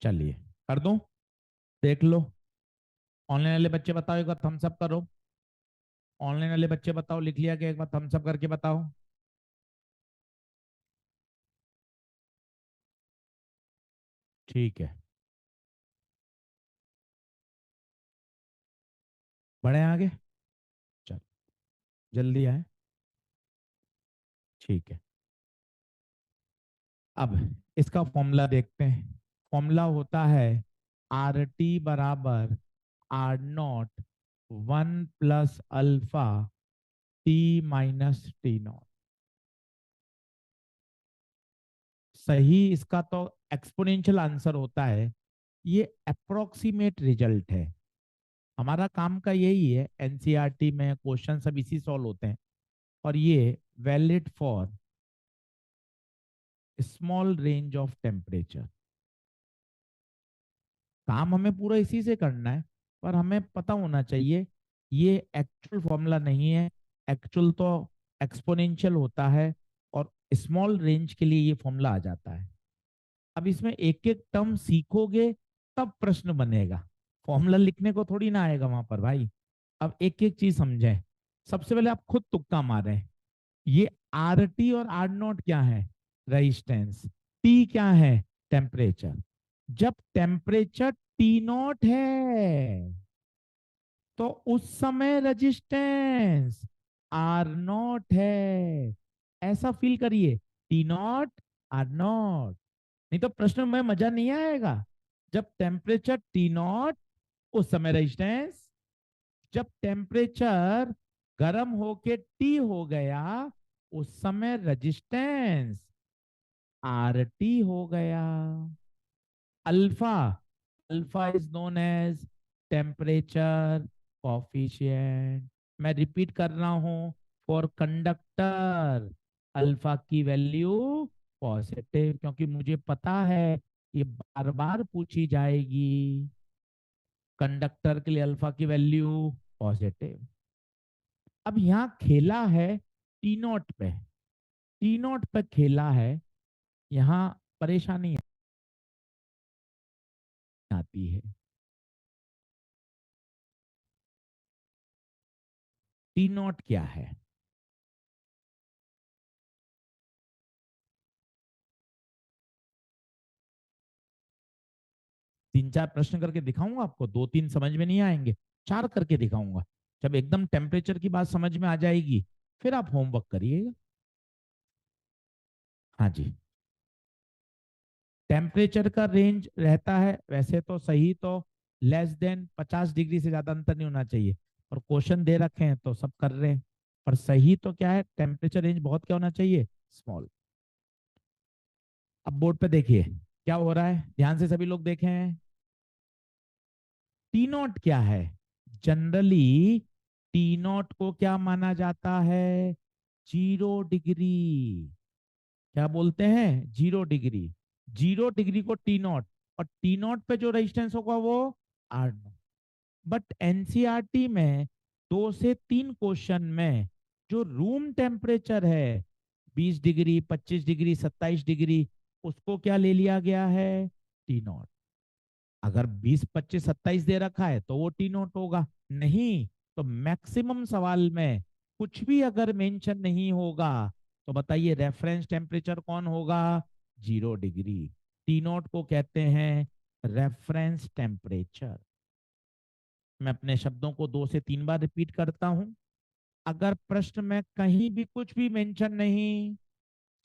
चलिए कर दूं, देख लो। ऑनलाइन वाले बच्चे बताओ, एक बार थम्स अप करो। ऑनलाइन वाले बच्चे बताओ, लिख लिया कि एक बार थम्स अप करके बताओ। ठीक है, बढ़े आगे। चल, जल्दी आए। ठीक है, अब इसका फॉर्मूला देखते हैं। फॉर्मूला होता है आर टी बराबर R naught 1 + alpha T minus T naught. सही, इसका तो एक्सपोनेंशियल आंसर होता है। ये अप्रोक्सीमेट रिजल्ट है। हमारा काम का यही है, एनसीईआरटी में क्वेश्चन सब इसी सॉल्व होते हैं। और ये valid for small range of temperature. काम हमें पूरा इसी से करना है, पर हमें पता होना चाहिए ये एक्चुअल फॉर्मूला नहीं है। एक्चुअल तो एक्सपोनेंशियल होता है, और स्मॉल रेंज के लिए ये फॉर्मूला आ जाता है। अब इसमें एक एक टर्म सीखोगे तब प्रश्न बनेगा, फॉर्मूला लिखने को थोड़ी ना आएगा वहां पर भाई। अब एक एक चीज समझें। सबसे पहले आप खुद तुक्का मारें। ये आर टी और आर नॉट क्या है? रेजिस्टेंस। टी क्या है? टेम्परेचर। जब टेम्परेचर टी नॉट है तो उस समय रेजिस्टेंस आर नॉट है। ऐसा फील करिए, टी नॉट आर नॉट। नहीं तो प्रश्न में मजा नहीं आएगा। जब टेम्परेचर टी नॉट, उस समय रेजिस्टेंस। जब टेम्परेचर गर्म होके टी हो गया, उस समय रेजिस्टेंस आर टी हो गया। Alpha, alpha is known as temperature coefficient. मैं रिपीट कर रहा हूं, फॉर कंडक्टर अल्फा की वैल्यू पॉजिटिव, क्योंकि मुझे पता है ये बार बार पूछी जाएगी। कंडक्टर के लिए अल्फा की वैल्यू पॉजिटिव। अब यहाँ खेला है टी नॉट पे, टी नॉट पे खेला है, यहाँ परेशानी आती है। टी नॉट क्या है? तीन चार प्रश्न करके दिखाऊंगा आपको, दो तीन समझ में नहीं आएंगे, चार करके दिखाऊंगा। जब एकदम टेम्परेचर की बात समझ में आ जाएगी फिर आप होमवर्क करिएगा। हाँ जी, टेम्परेचर का रेंज रहता है वैसे तो सही तो लेस देन 50 डिग्री से ज्यादा अंतर नहीं होना चाहिए, और क्वेश्चन दे रखे हैं तो सब कर रहे हैं। पर सही तो क्या है, टेम्परेचर रेंज बहुत क्या होना चाहिए, स्मॉल। अब बोर्ड पे देखिए क्या हो रहा है, ध्यान से सभी लोग देखें। टी नॉट क्या है? जनरली टी नॉट को क्या माना जाता है, 0 डिग्री। क्या बोलते हैं, 0 डिग्री। 0 डिग्री को टी नॉट, और टी नॉट पे जो रेजिस्टेंस होगा वो आर नॉट। बट एनसीईआरटी में 2 से 3 क्वेश्चन में जो रूम टेम्परेचर है, 20 डिग्री, 25 डिग्री, 27 डिग्री, उसको क्या ले लिया गया है, टी नॉट। अगर 20, 25, 27 दे रखा है तो वो टी नॉट होगा, नहीं तो मैक्सिमम सवाल में कुछ भी अगर मेंशन नहीं होगा तो बताइए रेफरेंस टेम्परेचर कौन होगा, 0 डिग्री। टी नॉट को कहते हैं रेफरेंस टेम्परेचर। मैं अपने शब्दों को 2 से 3 बार रिपीट करता हूं। अगर प्रश्न में कहीं भी कुछ भी मेंशन नहीं,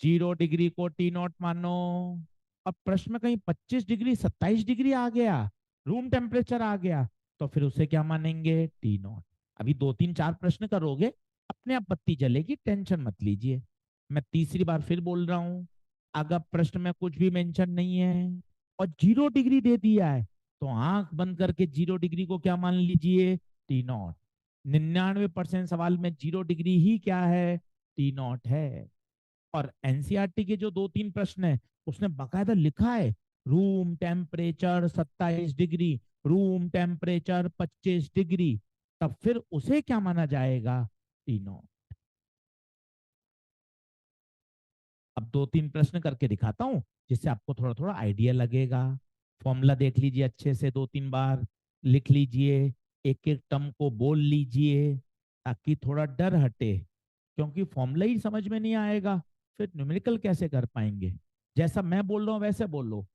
0 डिग्री को टी नॉट मानो। अब प्रश्न में कहीं 25 डिग्री, 27 डिग्री आ गया, रूम टेम्परेचर आ गया, तो फिर उसे क्या मानेंगे, टी नॉट। अभी 2 3 4 प्रश्न करोगे, अपने आप बत्ती जलेगी, टेंशन मत लीजिए। मैं तीसरी बार फिर बोल रहा हूं, अगर प्रश्न में कुछ भी मेंशन नहीं है और 0 डिग्री दे दिया है तो आंख बंद करके 0 डिग्री को क्या मान लीजिए, टी नॉट। 99% सवाल में 0 डिग्री ही क्या है, टी नॉट है। और एनसीईआरटी के जो 2 3 प्रश्न है उसने बकायदा लिखा है room temperature 27 degree, room temperature 25 degree, तब फिर उसे क्या माना जाएगा, तीनों। अब 2 3 प्रश्न करके दिखाता हूं जिससे आपको थोड़ा थोड़ा आइडिया लगेगा। फॉर्मूला देख लीजिए अच्छे से, 2 3 बार लिख लीजिए, एक एक टर्म को बोल लीजिए ताकि थोड़ा डर हटे, क्योंकि फॉर्मूला ही समझ में नहीं आएगा फिर न्यूमेरिकल कैसे कर पाएंगे। जैसा मैं बोल रहा हूं वैसे बोलो।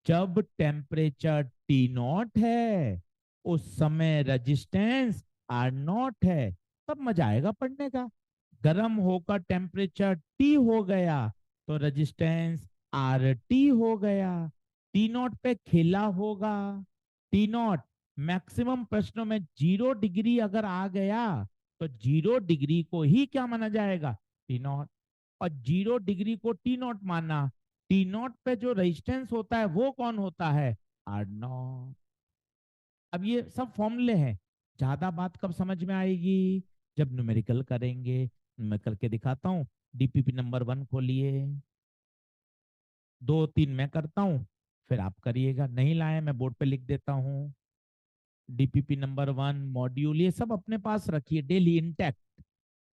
जब टेम्परेचर टी नॉट है उस समय रेजिस्टेंस आर नॉट है, तब मजा आएगा पढ़ने का। गर्म होकर टेम्परेचर टी हो गया तो रेजिस्टेंस आर टी हो गया। टी नॉट पे खेला होगा, टी नॉट मैक्सिमम प्रश्नों में 0 डिग्री अगर आ गया तो 0 डिग्री को ही क्या माना जाएगा, टी नॉट। और 0 डिग्री को टी नॉट माना, टी नॉट पे जो रेजिस्टेंस होता है वो कौन होता है, आर नॉट। अब ये सब फॉर्मूले हैं, ज्यादा बात कब समझ में आएगी, जब न्यूमेरिकल करेंगे। मैं करके दिखाता हूँ। डीपीपी नंबर 1 खोलिए, 2 3 मैं करता हूँ, फिर आप करिएगा। नहीं लाए मैं बोर्ड पे लिख देता हूँ। डीपीपी नंबर 1 मॉड्यूल, ये सब अपने पास रखिए डेली इंटैक्ट,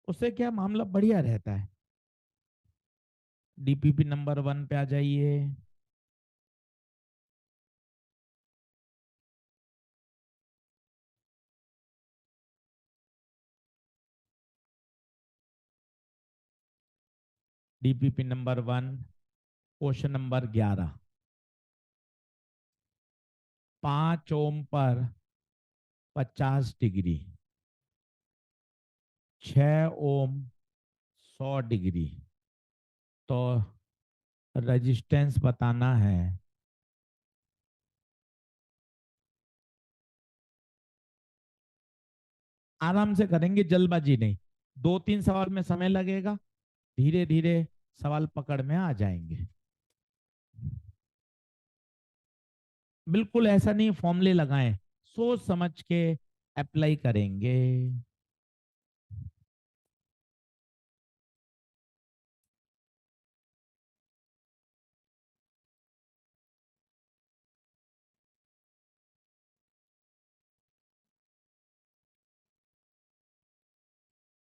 उससे क्या मामला बढ़िया रहता है। डीपीपी नंबर 1 पे आ जाइए। DPP number 1 question number 11। 5 ओम पर 50 डिग्री, 6 ओम 100 डिग्री, तो रेजिस्टेंस बताना है। आराम से करेंगे, जल्दबाजी नहीं। 2 3 सवाल में समय लगेगा, धीरे धीरे सवाल पकड़ में आ जाएंगे। बिल्कुल ऐसा नहीं फॉर्मूले लगाएं, सोच समझ के अप्लाई करेंगे।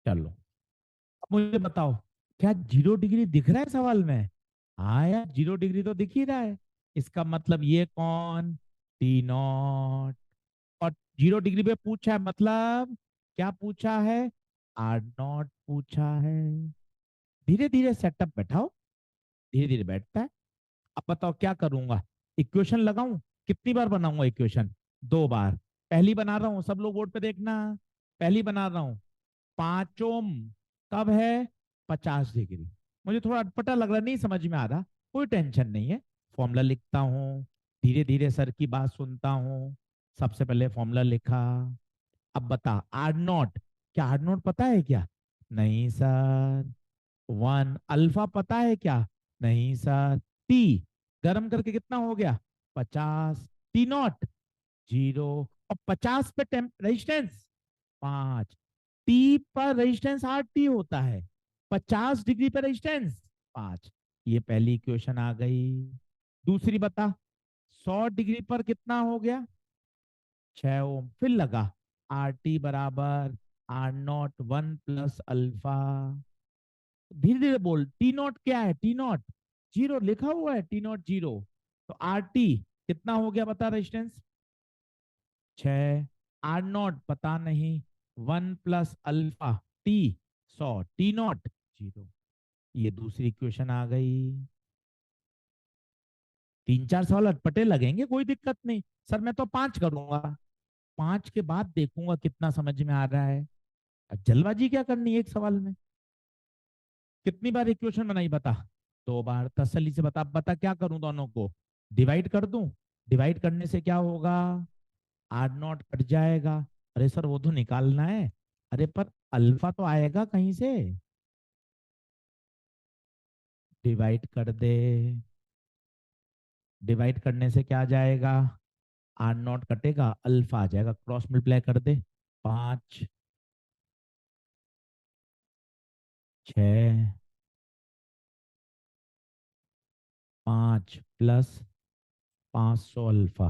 चलो, अब मुझे बताओ, क्या 0 डिग्री दिख रहा है सवाल में? हाँ यार, 0 डिग्री तो दिख ही रहा है। इसका मतलब ये कौन? T0। और 0 डिग्री पे पूछा है, मतलब क्या पूछा है? R0 पूछा है। धीरे धीरे सेटअप बैठाओ, धीरे धीरे बैठता है। अब बताओ क्या करूंगा? इक्वेशन लगाऊं? कितनी बार बनाऊंगा इक्वेशन? 2 बार। पहली बना रहा हूं, सब लोग बोर्ड पे देखना। पहली बना रहा हूं, 5 ओम कब है? 50 डिग्री। मुझे थोड़ा अटपटा लग रहा, नहीं समझ में आ रहा, कोई टेंशन नहीं है। फॉर्मूला लिखता हूँ, धीरे धीरे सर की बात सुनता हूँ। सबसे पहले फॉर्मूला लिखा। अब बता, R0, क्या R0 पता है क्या? नहीं सर। 1 अल्फा पता है क्या? नहीं सर। टी गरम करके कितना हो गया? 50। T0 0। और 50 पे रेजिस्टेंस 5। टी पर रेजिस्टेंस 8 टी होता है। 50 डिग्री पर रेजिस्टेंस 5। ये पहली इक्वेशन आ गई। दूसरी बता, 100 डिग्री पर कितना हो गया? 6 ओम। फिर लगा, R T बराबर R0 1 प्लस अल्फा। धीरे धीरे बोल, T0 क्या है? T0 0 लिखा हुआ है, T0 0। तो R T कितना हो गया बता, रेजिस्टेंस 6। R0 पता नहीं। 1 प्लस अल्फा टी 100। T0 0। ये दूसरी इक्वेशन आ गई। 3 4 सवाल अटपटे लगेंगे, कोई दिक्कत नहीं। सर मैं तो 5 करूंगा, 5 के बाद देखूंगा कितना समझ में आ रहा है। अब जल्दबाजी क्या करनी है एक सवाल में? कितनी बार इक्वेशन बनाई बता? 2 बार। तसल्ली से बता, बता क्या करूं, दोनों को डिवाइड कर दूं? डिवाइड करने से क्या होगा? R0 कट जाएगा। अरे सर वो तो निकालना है। अरे पर अल्फा तो आएगा कहीं से। डिवाइड कर दे। डिवाइड करने से क्या आ जाएगा? R0 कटेगा, अल्फा आ जाएगा, क्रॉस मल्टीप्लाई कर दे। 5 6 5 प्लस 500 अल्फा,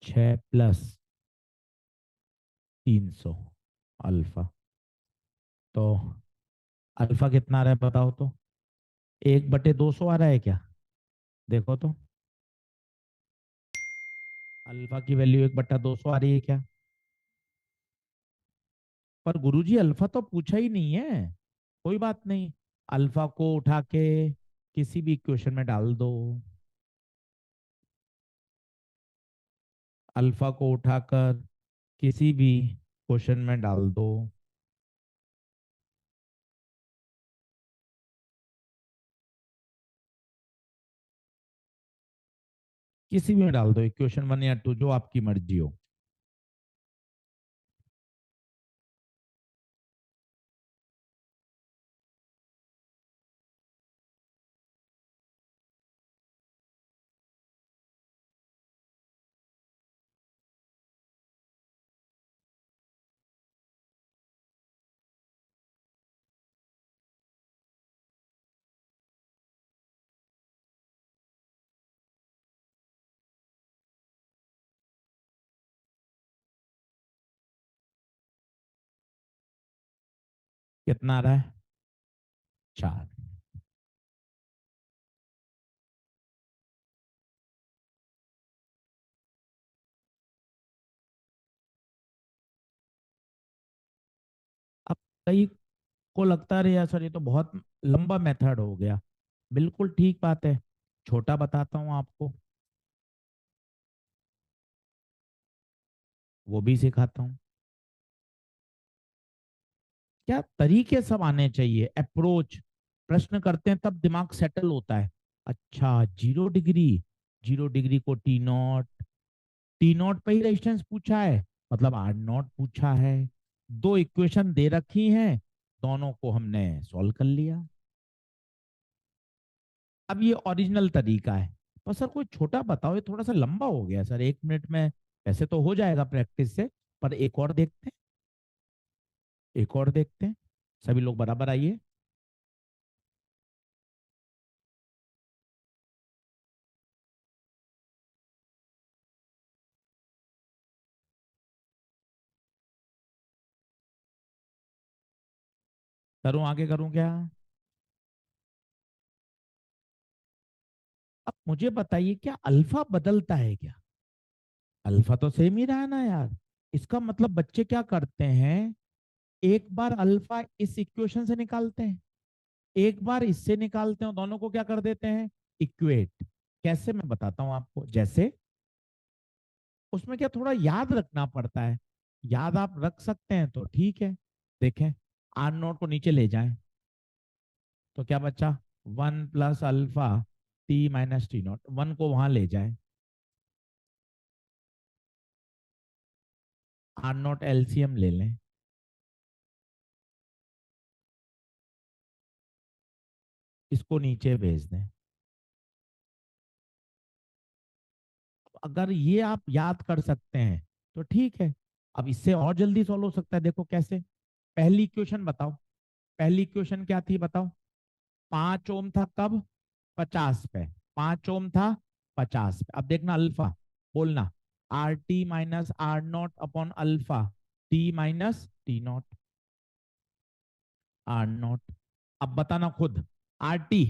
6 प्लस 300 अल्फा। तो अल्फा कितना आ रहा है बताओ तो? 1/200 आ रहा है क्या? देखो तो, अल्फा की वैल्यू 1/200 आ रही है क्या? पर गुरुजी अल्फा तो पूछा ही नहीं है। कोई बात नहीं, अल्फा को उठा के किसी भी इक्वेशन में डाल दो। अल्फा को उठाकर किसी भी क्वेश्चन में डाल दो। किसी भी में डाल दो, इक्वेशन 1 या 2, जो आपकी मर्जी हो। कितना आ रहा है? 4। अब कई को लगता है, यार सर ये तो बहुत लंबा मेथड हो गया। बिल्कुल ठीक बात है, छोटा बताता हूँ आपको, वो भी सिखाता हूँ। क्या तरीके सब आने चाहिए, अप्रोच। प्रश्न करते हैं तब दिमाग सेटल होता है। अच्छा, 0 डिग्री, 0 डिग्री को T0 पे ही रेजिस्टेंस पूछा है, मतलब R0 पूछा है। दो इक्वेशन दे रखी हैं, दोनों को हमने सॉल्व कर लिया। अब ये ओरिजिनल तरीका है। पर सर कोई छोटा बताओ, ये थोड़ा सा लंबा हो गया सर, 1 मिनट में वैसे तो हो जाएगा प्रैक्टिस से। पर एक और देखते हैं, एक और देखते हैं। सभी लोग बराबर आइए। करूं आगे, करूं क्या? अब मुझे बताइए, क्या अल्फा बदलता है क्या? अल्फा तो सेम ही रहा ना यार। इसका मतलब बच्चे क्या करते हैं, एक बार अल्फा इस इक्वेशन से निकालते हैं, एक बार इससे निकालते हैं, दोनों को क्या कर देते हैं, इक्वेट। कैसे, मैं बताता हूं आपको। जैसे उसमें क्या थोड़ा याद रखना पड़ता है, याद आप रख सकते हैं तो ठीक है। देखें, आर नोट को नीचे ले जाएं तो क्या बचा, 1 + alpha T minus T note, one को वहां ले जाए, आर नोट एलसीएम ले लें, इसको नीचे भेज दें। अगर ये आप याद कर सकते हैं तो ठीक है। अब इससे और जल्दी सॉल्व हो सकता है, देखो कैसे। पहली इक्वेशन बताओ, पहली इक्वेशन क्या थी बताओ। 5 ओम था कब, 50 पे, 5 ओम था 50 पे। अब देखना अल्फा, बोलना R T minus R naught upon alpha T minus T naught, R naught. अब बताना खुद, आर टी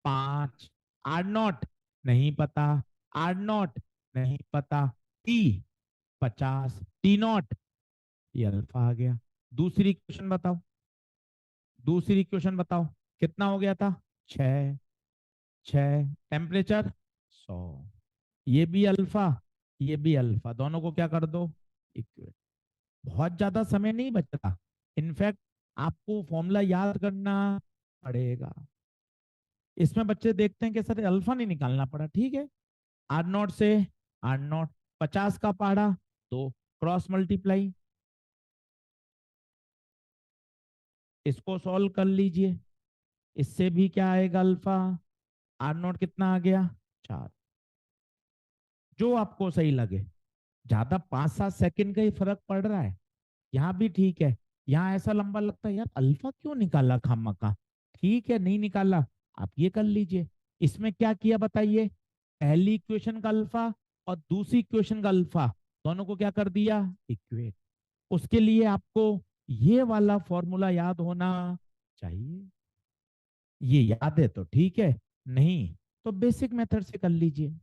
5, आर नॉट नहीं पता, आर नॉट नहीं पता, टी 50, टी नॉट, ये अल्फा आ गया। दूसरी इक्वेशन बताओ, दूसरी इक्वेशन बताओ, कितना हो गया था, 6, 6, टेम्परेचर 100, ये भी अल्फा, ये भी अल्फा, दोनों को क्या कर दो, इक्वेट। बहुत ज्यादा समय नहीं बचता, इनफैक्ट आपको फॉर्मूला याद करना पड़ेगा। इसमें बच्चे देखते हैं कि सर अल्फा नहीं निकालना पड़ा, ठीक है। आर नॉट से आर नॉट, 50 का पहाड़ा तो क्रॉस मल्टीप्लाई, इसको सॉल्व कर लीजिए। इससे भी क्या आएगा अल्फा, आर नॉट कितना आ गया, 4। जो आपको सही लगे, ज्यादा 5-7 सेकंड का ही फर्क पड़ रहा है, यहाँ भी ठीक है। यहाँ ऐसा लंबा लगता है यार, अल्फा क्यों निकाला खामखा, ठीक है नहीं निकाला, आप ये कर लीजिए। इसमें क्या किया बताइए, पहली इक्वेशन का अल्फा और दूसरी इक्वेशन का अल्फा, दोनों को क्या कर दिया, इक्वेट। उसके लिए आपको ये वाला फॉर्मूला याद होना चाहिए। ये याद है तो ठीक है, नहीं तो बेसिक मेथड से कर लीजिए।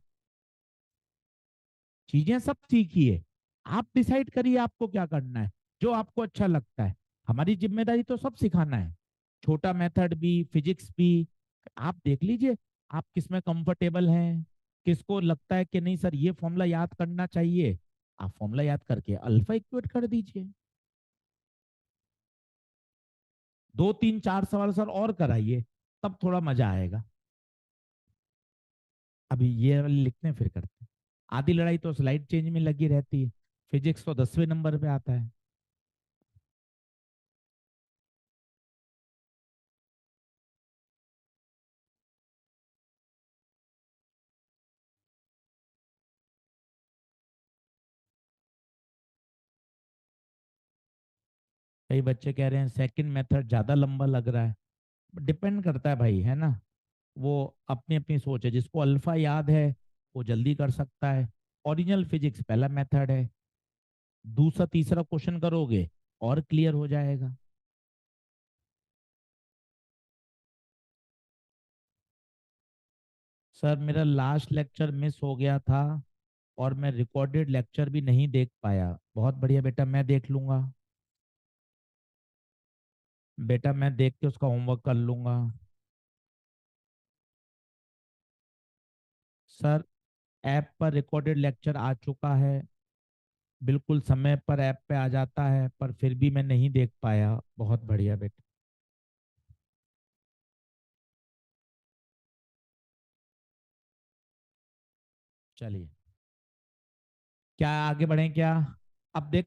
चीजें सब सीखिए, आप डिसाइड करिए आपको क्या करना है, जो आपको अच्छा लगता है। हमारी जिम्मेदारी तो सब सिखाना है, छोटा मेथड भी, फिजिक्स भी। आप देख लीजिए आप किस में कंफर्टेबल हैं, किसको लगता है कि नहीं सर ये फॉर्मूला याद करना चाहिए, आप फॉर्मूला याद करके अल्फा इक्वेट कर दीजिए। 2-3-4 सवाल सर और कराइए, तब थोड़ा मजा आएगा। अभी ये वाले लिखते हैं फिर करते हैं। आधी लड़ाई तो स्लाइड चेंज में लगी रहती है, फिजिक्स तो 10वें नंबर पे आता है। कई बच्चे कह रहे हैं सेकंड मेथड ज्यादा लंबा लग रहा है, डिपेंड करता है भाई, है ना। वो अपनी अपनी सोच है, जिसको अल्फा याद है वो जल्दी कर सकता है। ओरिजिनल फिजिक्स पहला मेथड है, दूसरा तीसरा क्वेश्चन करोगे और क्लियर हो जाएगा। सर मेरा लास्ट लेक्चर मिस हो गया था और मैं रिकॉर्डेड लेक्चर भी नहीं देख पाया। बहुत बढ़िया बेटा, मैं देख लूंगा, बेटा मैं देख के उसका होमवर्क कर लूंगा। सर ऐप पर रिकॉर्डेड लेक्चर आ चुका है, बिल्कुल समय पर ऐप पे आ जाता है, पर फिर भी मैं नहीं देख पाया। बहुत बढ़िया बेटा, चलिए क्या आगे बढ़े क्या। अब देख,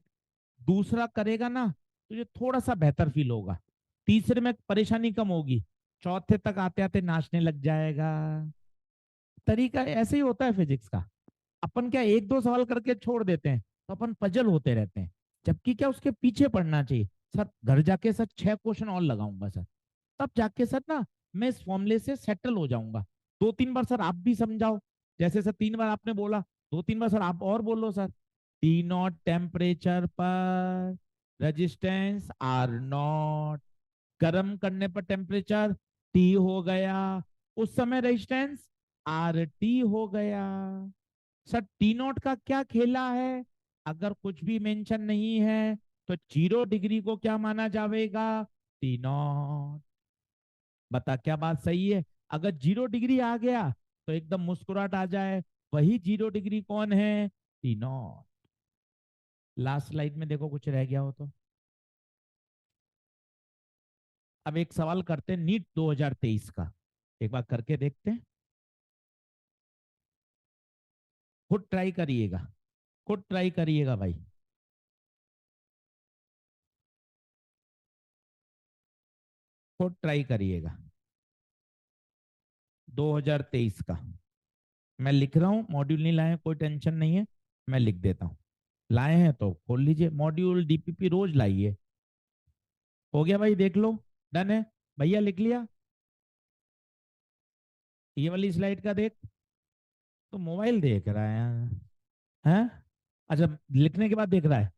दूसरा करेगा ना तो ये थोड़ा सा बेहतर फील होगा, तीसरे में परेशानी कम होगी, चौथे तक आते आते नाचने लग जाएगा। तरीका ऐसे ही होता है फिजिक्स का। अपन क्या एक दो सवाल करके छोड़ देते हैं तो अपन पजल होते रहते हैं, जबकि क्या उसके पीछे पढ़ना चाहिए। सर घर जाके सर 6 क्वेश्चन और लगाऊंगा सर, तब जाके सर ना मैं इस फॉर्मूले से सेटल हो जाऊंगा। 2-3 बार सर आप भी समझाओ, जैसे सर 3 बार आपने बोला, 2-3 बार सर आप और बोलो सर। टी नॉट टेम्परेचर पर रेजिस्टेंस आर नॉट, गर्म करने पर टेम्परेचर टी हो गया, उस समय रेजिस्टेंस आर टी हो गया। सर टी नोट का क्या खेला है? अगर कुछ भी मेंशन नहीं है तो 0 डिग्री को क्या माना जाएगा? T not. बता क्या बात सही है? अगर 0 डिग्री आ गया तो एकदम मुस्कुराहट आ जाए, वही 0 डिग्री कौन है? T not. लास्ट स्लाइड में देखो कुछ रह गया हो तो। अब एक सवाल करते हैं नीट 2023 का, एक बार करके देखते हैं। खुद ट्राई करिएगा, खुद ट्राई करिएगा भाई। खुद ट्राई करिएगा। 2023 का मैं लिख रहा हूं, मॉड्यूल नहीं लाए कोई टेंशन नहीं है, मैं लिख देता हूं। लाए हैं तो खोल लीजिए, मॉड्यूल डीपीपी रोज लाइए। हो गया भाई, देख लो। डन है भैया, लिख लिया? ये वाली स्लाइड का देख। तो मोबाइल देख रहा है हैं? अच्छा, लिखने के बाद देख रहा है।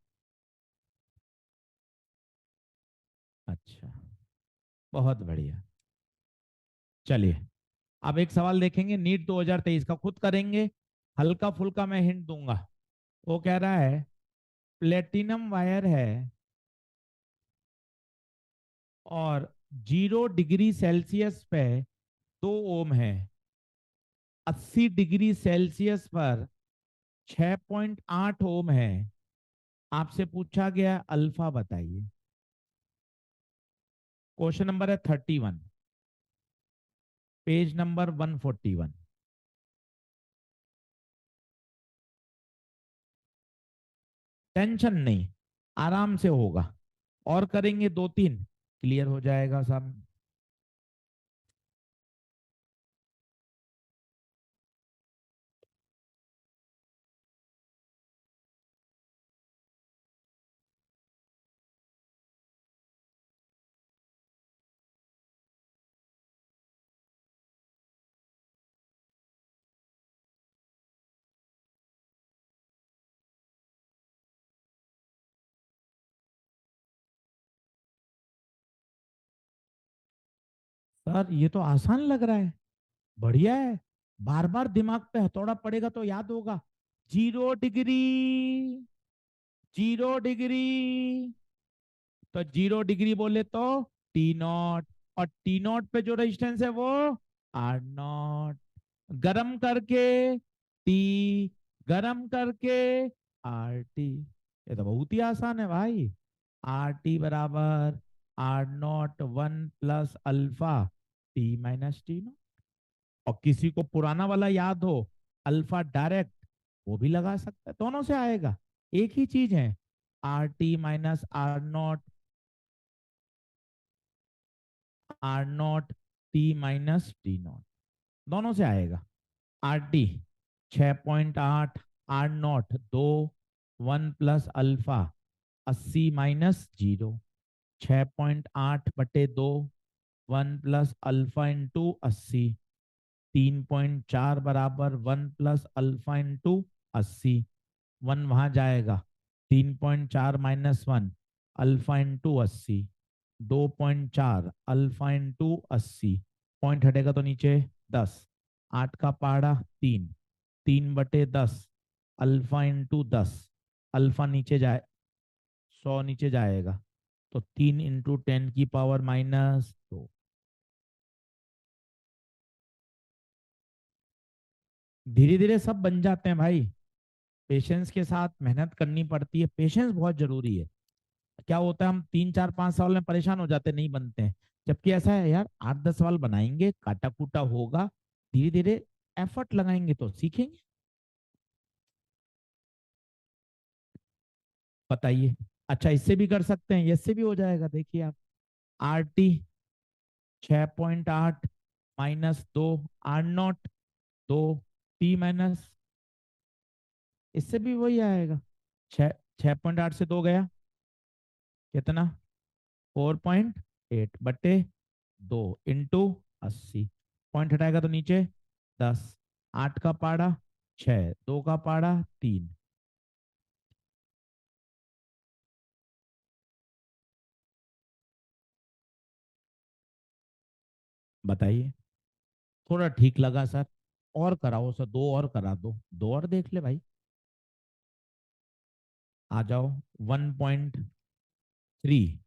अच्छा, बहुत बढ़िया। चलिए, अब एक सवाल देखेंगे नीट 2023 का, खुद करेंगे। हल्का फुल्का मैं हिंट दूंगा। वो कह रहा है प्लेटिनम वायर है और 0 डिग्री सेल्सियस पे 2 ओम है, 80 डिग्री सेल्सियस पर 6.8 ओम है। आपसे पूछा गया अल्फा बताइए। क्वेश्चन नंबर है 31, पेज नंबर 141। टेंशन नहीं, आराम से होगा, और करेंगे 2 3, क्लियर हो जाएगा सब। सर ये तो आसान लग रहा है, बढ़िया है। बार बार दिमाग पे हथौड़ा पड़ेगा तो याद होगा। 0 डिग्री, 0 डिग्री, तो 0 डिग्री बोले तो टी नॉट, और टी नॉट पे जो रेजिस्टेंस है वो आर नॉट। गरम करके टी, गरम करके आर टी। ये तो बहुत ही आसान है भाई। आर टी बराबर R naught 1 plus alpha T minus T naught. और किसी को पुराना वाला याद हो, अल्फा डायरेक्ट, वो भी लगा सकता है, दोनों से आएगा, एक ही चीज है। R T minus R naught T minus T naught, दोनों से आएगा। R T 6.8, R naught 2, 1 plus alpha 80 - 0, 6.8/2, 1 plus alpha into 80, 3.4 बराबर 1 प्लस अल्फा इंटू 80। 1 वहां जाएगा, 3.4 - 1 alpha into 80, 2.4 alpha into 80, point हटेगा तो नीचे 10, 8 का पहाड़ा 3, 3/10 अल्फा इंटू 10, अल्फा नीचे जाए 100 नीचे जाएगा, तो 3 × 10⁻²। धीरे धीरे सब बन जाते हैं भाई, पेशेंस के साथ मेहनत करनी पड़ती है, पेशेंस बहुत जरूरी है। क्या होता है हम 3 4 5 साल में परेशान हो जाते, नहीं बनते हैं। जबकि ऐसा है यार, 8 10 साल बनाएंगे, काटा कूटा होगा, धीरे धीरे एफर्ट लगाएंगे तो सीखेंगे। बताइए। अच्छा, इससे भी कर सकते हैं, इससे भी हो जाएगा, देखिए आप। R T 6.8 - 2 R naught 2 T minus, इससे भी वही आएगा। 6.8 से 2 गया, कितना? 4.8/2 इंटू 80, पॉइंट हटाएगा तो नीचे 10, 8 का पाड़ा 6, 2 का पाड़ा 3। बताइए। थोड़ा ठीक लगा सर, और कराओ सर, दो और करा दो, दो और देख ले भाई। आ जाओ। 1.3,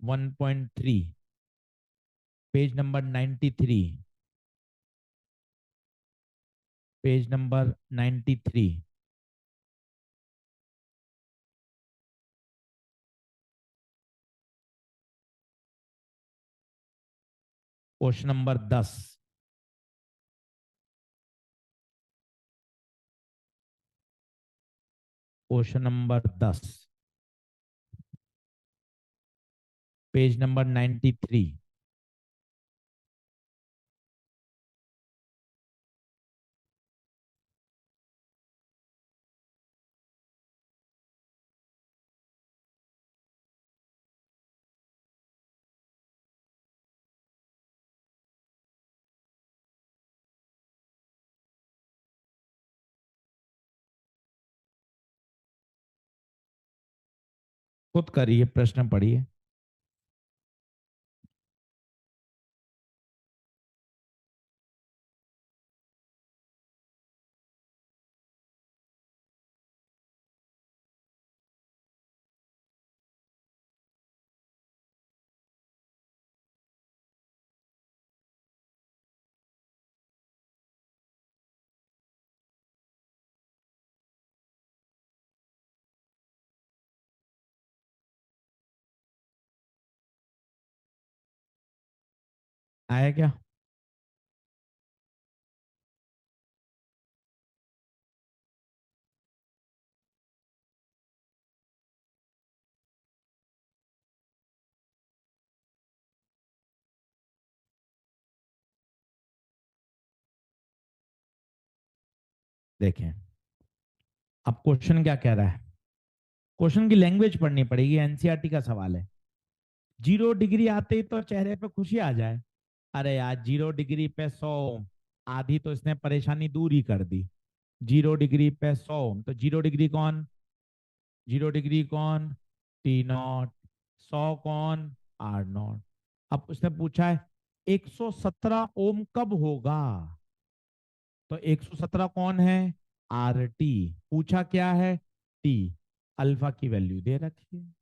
1.3, page number 93, page number 93, question number 10, question number 10, page number 93। खुद करिए, प्रश्न पढ़िए। आया क्या? देखें, अब क्वेश्चन क्या कह रहा है। क्वेश्चन की लैंग्वेज पढ़नी पड़ेगी, एनसीईआरटी का सवाल है। 0 डिग्री आते ही तो चेहरे पे खुशी आ जाए। अरे यार, 0 डिग्री पे 100, आधी तो इसने परेशानी दूर ही कर दी। 0 डिग्री पे 100, तो 0 डिग्री कौन? 0 डिग्री कौन? T0। 100 कौन? R0। अब उसने पूछा है 117 ओम कब होगा, तो 117 कौन है? RT। पूछा क्या है? T। अल्फा की वैल्यू दे रखी है,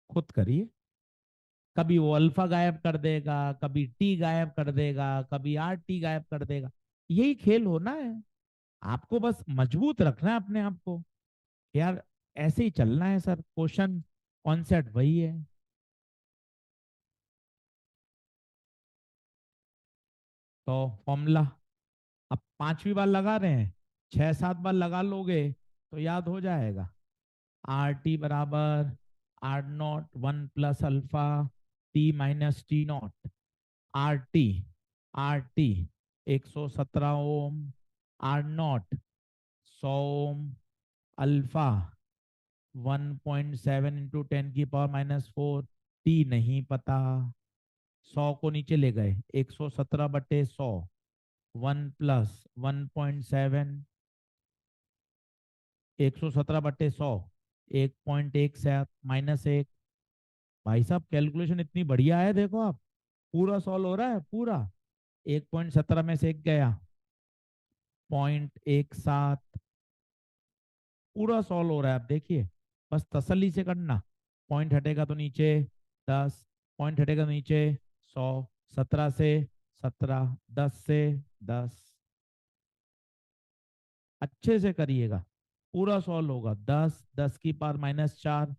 खुद करिए। कभी वो अल्फा गायब कर देगा, कभी टी गायब कर देगा, कभी RT गायब कर देगा। यही खेल होना है। आपको बस मजबूत रखना है अपने आप को, यार। ऐसे ही चलना है सर, क्वेश्चन कॉन्सेप्ट वही है। तो फॉर्मूला अब पांचवी बार लगा रहे हैं, 6-7 बार लगा लोगे तो याद हो जाएगा। RT बराबर R0 1 + alpha T - T0। RT, RT 117 ओम, R0 100 ओम, अल्फा 1.7 × 10⁻⁴। टी नहीं पता, 100 को नीचे ले गए, 117/100, 1 + 1.7, 117/100, 1.1 - 1। भाई साहब, कैलकुलेशन इतनी बढ़िया है, देखो आप, पूरा सॉल्व हो रहा है पूरा। 1.17 में से एक गया, 0.17, पूरा सॉल्व हो रहा है। आप देखिए, बस तसल्ली से करना। पॉइंट हटेगा तो नीचे 10, पॉइंट हटेगा तो नीचे 100, 17 से 17, 10 से 10। अच्छे से करिएगा, पूरा सॉल्व होगा। 10, 10⁻⁻4,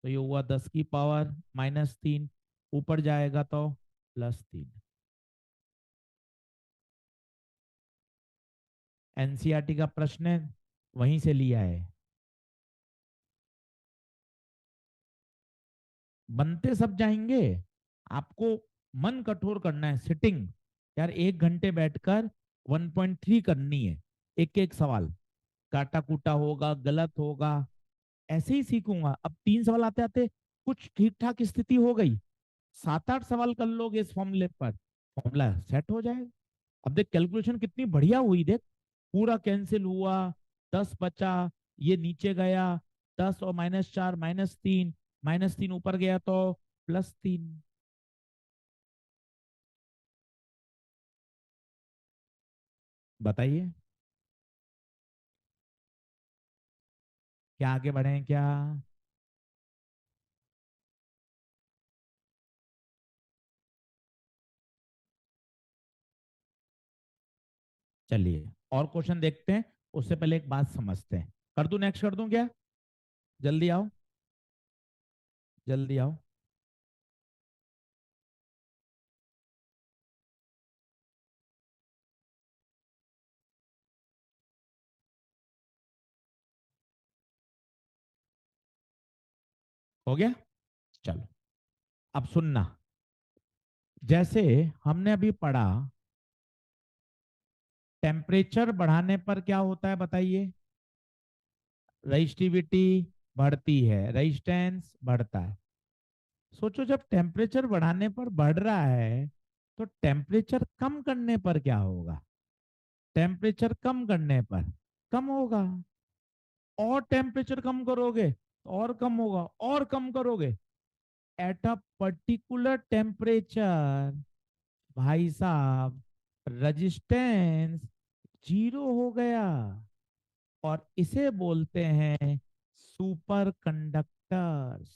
तो ये हुआ 10⁻⁻3। ऊपर जाएगा तो +3। एनसीईआरटी का प्रश्न है, वहीं से लिया है। बनते सब जाएंगे, आपको मन कठोर करना है, सिटिंग। यार 1 घंटे बैठकर 1.3 करनी है, एक एक सवाल। काटा कूटा होगा, गलत होगा, ऐसे ही सीखूंगा। अब 3 सवाल आते आते कुछ ठीक ठाक स्थिति हो गई, 7-8 सवाल कर लोगे इस फॉर्मूले पर, फॉर्मूला सेट हो जाएगा। अब देख कैलकुलेशन कितनी बढ़िया हुई, देख पूरा कैंसिल हुआ, 10 बचा, ये नीचे गया, 10 और -4 -3, -3 ऊपर गया तो +3। बताइए, क्या आगे बढ़े क्या? चलिए और क्वेश्चन देखते हैं, उससे पहले एक बात समझते हैं। कर दूं, नेक्स्ट कर दूं क्या? जल्दी आओ, जल्दी आओ। हो गया? चलो, अब सुनना। जैसे हमने अभी पढ़ा, टेम्परेचर बढ़ाने पर क्या होता है बताइए? रजिस्टिविटी बढ़ती है, रेजिस्टेंस बढ़ता है। सोचो जब टेम्परेचर बढ़ाने पर बढ़ रहा है, तो टेम्परेचर कम करने पर क्या होगा? टेम्परेचर कम करने पर कम होगा। और टेम्परेचर कम करोगे तो और कम होगा, और कम करोगे एट अ पर्टिकुलर टेम्परेचर, भाई साहब, रेजिस्टेंस जीरो हो गया। और इसे बोलते हैं सुपर कंडक्टर्स।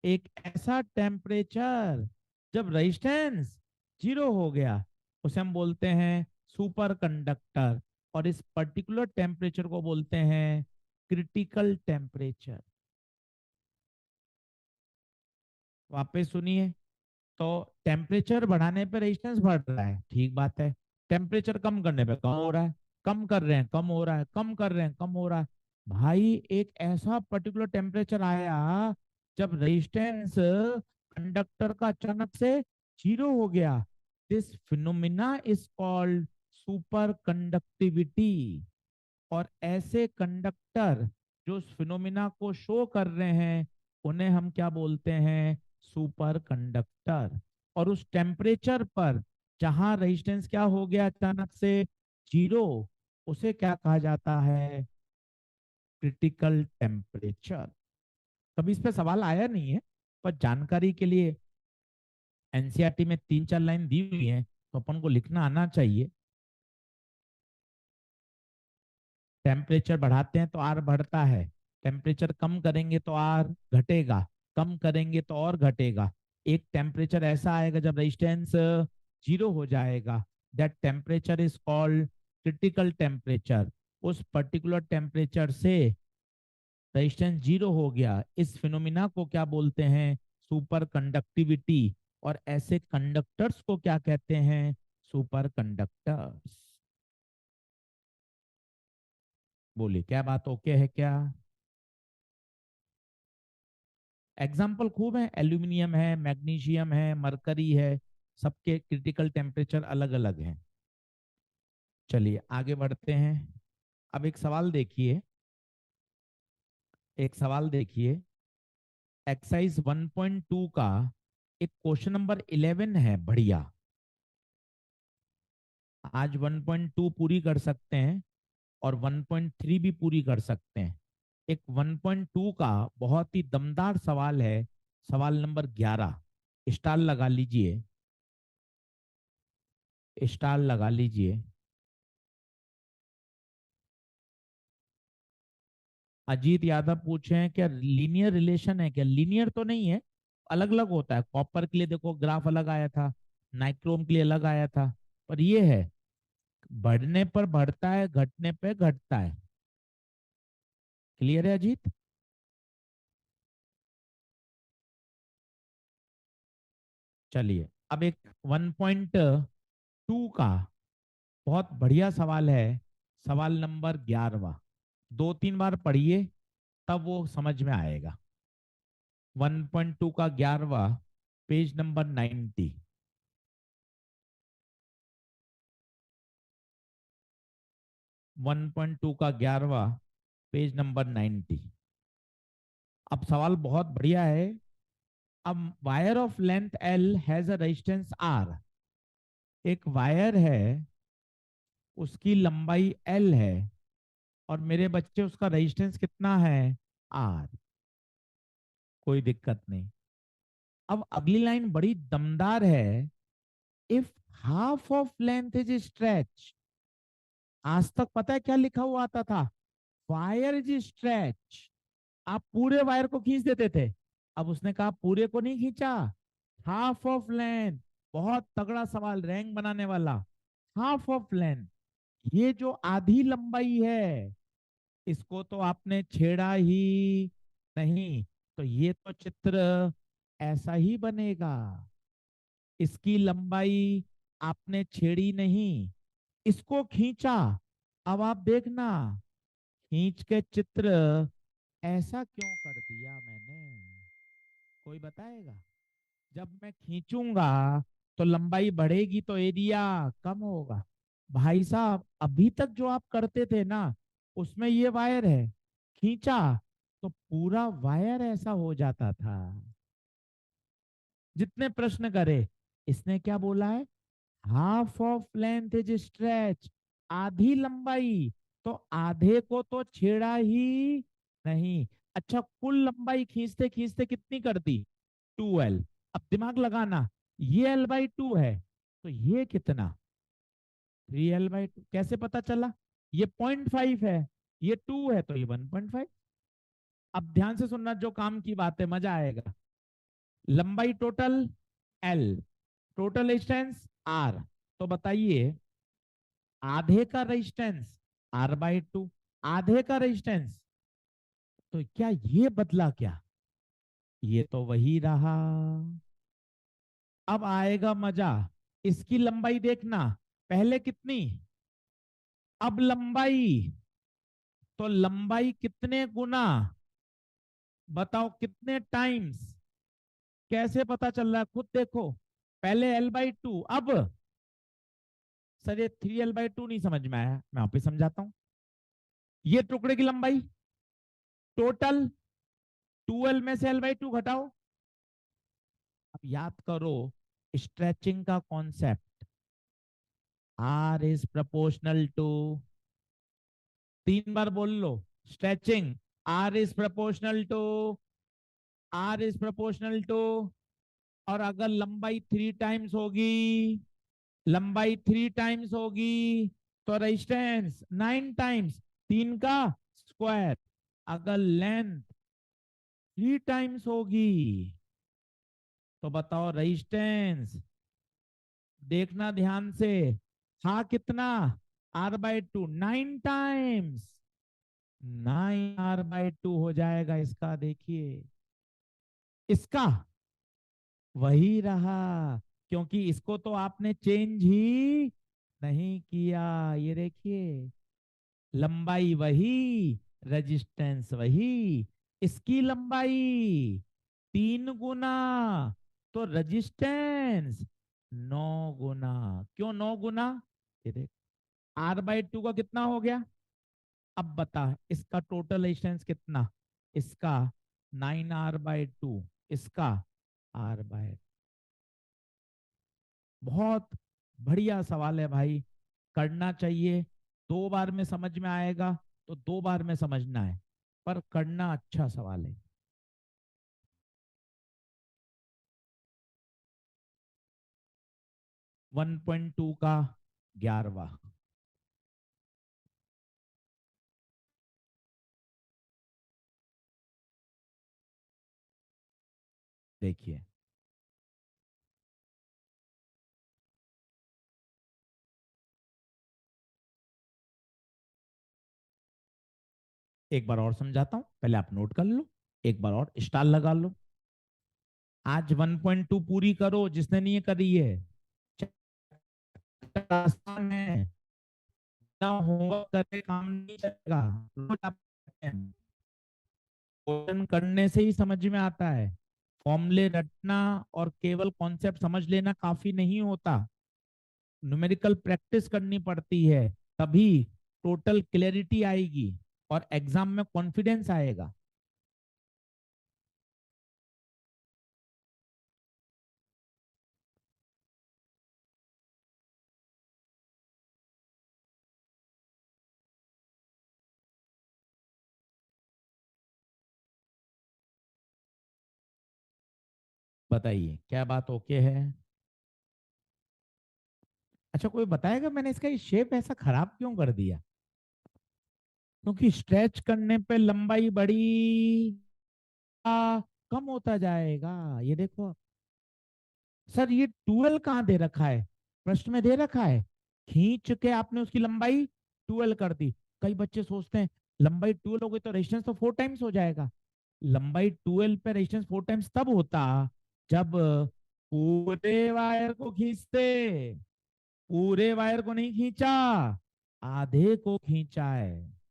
एक ऐसा टेम्परेचर जब रेजिस्टेंस जीरो हो गया, उसे हम बोलते हैं सुपर कंडक्टर। और इस पर्टिकुलर टेम्परेचर को बोलते हैं क्रिटिकल टेम्परेचर। वापस सुनिए। तो टेम्परेचर बढ़ाने पे रेजिस्टेंस बढ़ रहा है, ठीक बात है। टेम्परेचर कम करने पे कम हो रहा है, कम कर रहे हैं कम हो रहा है, कम कर रहे हैं कम हो रहा है। भाई एक ऐसा पर्टिकुलर टेम्परेचर आया जब रेजिस्टेंस कंडक्टर का अचानक से जीरो हो गया। This phenomena is called super conductivity. और ऐसे कंडक्टर जो उस फिनोमिना को शो कर रहे हैं, उन्हें हम क्या बोलते हैं? Super conductor. और उस टेम्परेचर पर जहां रेजिस्टेंस क्या हो गया अचानक से? जीरो। उसे क्या कहा जाता है? Critical temperature. कभी इस पे सवाल आया नहीं है, पर जानकारी के लिए एनसीईआरटी में 3-4 लाइन दी हुई है, तो अपन को लिखना आना चाहिए। टेम्परेचर बढ़ाते हैं तो आर बढ़ता है, टेम्परेचर कम करेंगे तो आर घटेगा, कम करेंगे तो और घटेगा। एक टेम्परेचर ऐसा आएगा जब रेजिस्टेंस जीरो हो जाएगा। That temperature is called critical temperature. उस पर्टिकुलर टेम्परेचर से रेजिस्टेंस जीरो हो गया, इस फिनोमिना को क्या बोलते हैं? Super conductivity. और ऐसे कंडक्टर्स को क्या कहते हैं? Super conductors. बोलिए, क्या बात ओके है क्या? एग्जाम्पल खूब है, एल्यूमिनियम है, मैग्नीशियम है, मरकरी है। सबके क्रिटिकल टेम्परेचर अलग अलग हैं। चलिए आगे बढ़ते हैं। अब एक सवाल देखिए, एक सवाल देखिए। एक्सरसाइज 1.2 का एक क्वेश्चन नंबर 11 है, बढ़िया। आज 1.2 पूरी कर सकते हैं और 1.3 भी पूरी कर सकते हैं। एक 1.2 का बहुत ही दमदार सवाल है, सवाल नंबर 11। स्टार लगा लीजिए, स्टार लगा लीजिए। अजीत यादव पूछे हैं क्या लीनियर रिलेशन है क्या? लीनियर तो नहीं है, अलग अलग होता है। कॉपर के लिए देखो ग्राफ अलग आया था, नाइक्रोम के लिए अलग आया था। पर ये है, बढ़ने पर बढ़ता है, घटने पे घटता है। क्लियर है अजीत? चलिए अब एक 1.2 का बहुत बढ़िया सवाल है, सवाल नंबर 11। 2-3 बार पढ़िए, तब वो समझ में आएगा। 1.2 का 11, पेज नंबर 90। 1.2 का 11, पेज नंबर 90। अब सवाल बहुत बढ़िया है। अब wire of length L has a resistance R. एक वायर है, उसकी लंबाई एल है, और मेरे बच्चे उसका रेजिस्टेंस कितना है? आर। कोई दिक्कत नहीं। अब अगली लाइन बड़ी दमदार है। If half of length is stretch, आज तक पता है क्या लिखा हुआ आता था? Wire is stretch. आप पूरे वायर को खींच देते थे। अब उसने कहा पूरे को नहीं खींचा, हाफ ऑफ लेंथ। बहुत तगड़ा सवाल, रैंक बनाने वाला। हाफ ऑफ लेंथ, ये जो आधी लंबाई है, इसको तो आपने छेड़ा ही नहीं, तो ये तो चित्र ऐसा ही बनेगा। इसकी लंबाई आपने छेड़ी नहीं, इसको खींचा। अब आप देखना, खींच के चित्र ऐसा क्यों कर दिया मैंने, कोई बताएगा? जब मैं खींचूंगा तो लंबाई बढ़ेगी तो एरिया कम होगा। भाई साहब, अभी तक जो आप करते थे ना, उसमें ये वायर है, खींचा तो पूरा वायर ऐसा हो जाता था। जितने प्रश्न करे, इसने क्या बोला है? Half of length is stretch, आधी लंबाई, तो आधे को तो छेड़ा ही नहीं। अच्छा, कुल लंबाई खींचते खींचते कितनी कर दी? 2L। अब दिमाग लगाना, ये L/2 है, तो ये कितना? 3L/2। कैसे पता चला? ये 0.5 है, ये 2 है, तो ये 1.5। अब ध्यान से सुनना, जो काम की बात है, मजा आएगा। लंबाई total L, total resistance R। तो बताइए, आधे का रेजिस्टेंस R/2, आधे का रेजिस्टेंस, तो क्या ये बदला क्या? ये तो वही रहा। अब आएगा मजा। इसकी लंबाई देखना, पहले कितनी, अब लंबाई, तो लंबाई कितने गुना, बताओ कितने टाइम्स? कैसे पता चल रहा है, खुद देखो। पहले L/2, अब सर ये 3L/2 नहीं समझ में आया, मैं वापिस समझाता हूं। ये टुकड़े की लंबाई टोटल, 2L में से L/2 घटाओ। अब याद करो स्ट्रेचिंग का concept, R is proportional to, 3 बार बोल लो, stretching, R is proportional to, R is proportional to, और अगर लंबाई 3 टाइम्स होगी, लंबाई 3 टाइम्स होगी, तो रेजिस्टेंस 9 टाइम्स, 3 का स्क्वायर। अगर लेंथ 3 टाइम्स होगी, तो बताओ रेजिस्टेंस, देखना ध्यान से, हा कितना, R/2, 9 टाइम्स, 9R/2 हो जाएगा इसका, देखिए इसका वही रहा, क्योंकि इसको तो आपने चेंज ही नहीं किया। ये देखिए, लंबाई वही, रेजिस्टेंस वही। इसकी लंबाई 3 गुना, तो रेजिस्टेंस 9 गुना। क्यों 9 गुना? ये देख, R/2 का कितना हो गया? अब बता, इसका टोटल रेजिस्टेंस कितना? इसका 9R/2, इसका R/, बहुत बढ़िया सवाल है भाई, करना चाहिए। 2 बार में समझ में आएगा तो 2 बार में समझना है, पर करना अच्छा सवाल है। 1.2 का 11वां, देखिए। एक बार और समझाता हूं, पहले आप नोट कर लो, एक बार और स्टार लगा लो। आज 1.2 पूरी करो, जिसने नहीं करी है। चैप्टर आसान है, ना होमवर्क करे काम नहीं चलेगा। रोज आप क्वेश्चन करने से ही समझ में आता है। फॉर्मूले रटना और केवल कॉन्सेप्ट समझ लेना काफी नहीं होता, न्यूमेरिकल प्रैक्टिस करनी पड़ती है, तभी टोटल क्लैरिटी आएगी और एग्जाम में कॉन्फिडेंस आएगा। बताइए क्या बात ओके है? अच्छा कोई बताएगा मैंने इसका ये शेप ऐसा खराब क्यों कर दिया? क्योंकि स्ट्रेच करने पे लंबाई बड़ी कम होता जाएगा। ये देखो सर, ये 12 कहाँ दे रखा है? प्रश्न में दे रखा है, खींच के आपने उसकी लंबाई 12 कर दी। कई बच्चे सोचते हैं लंबाई 12 हो गई तो रेजिस्टेंस तो 4 टाइम्स हो जाएगा। लंबाई 12 पे रेजिस्टेंस 4 टाइम्स तब होता जब पूरे वायर को खींचते। पूरे वायर को नहीं खींचा, आधे को खींचा है।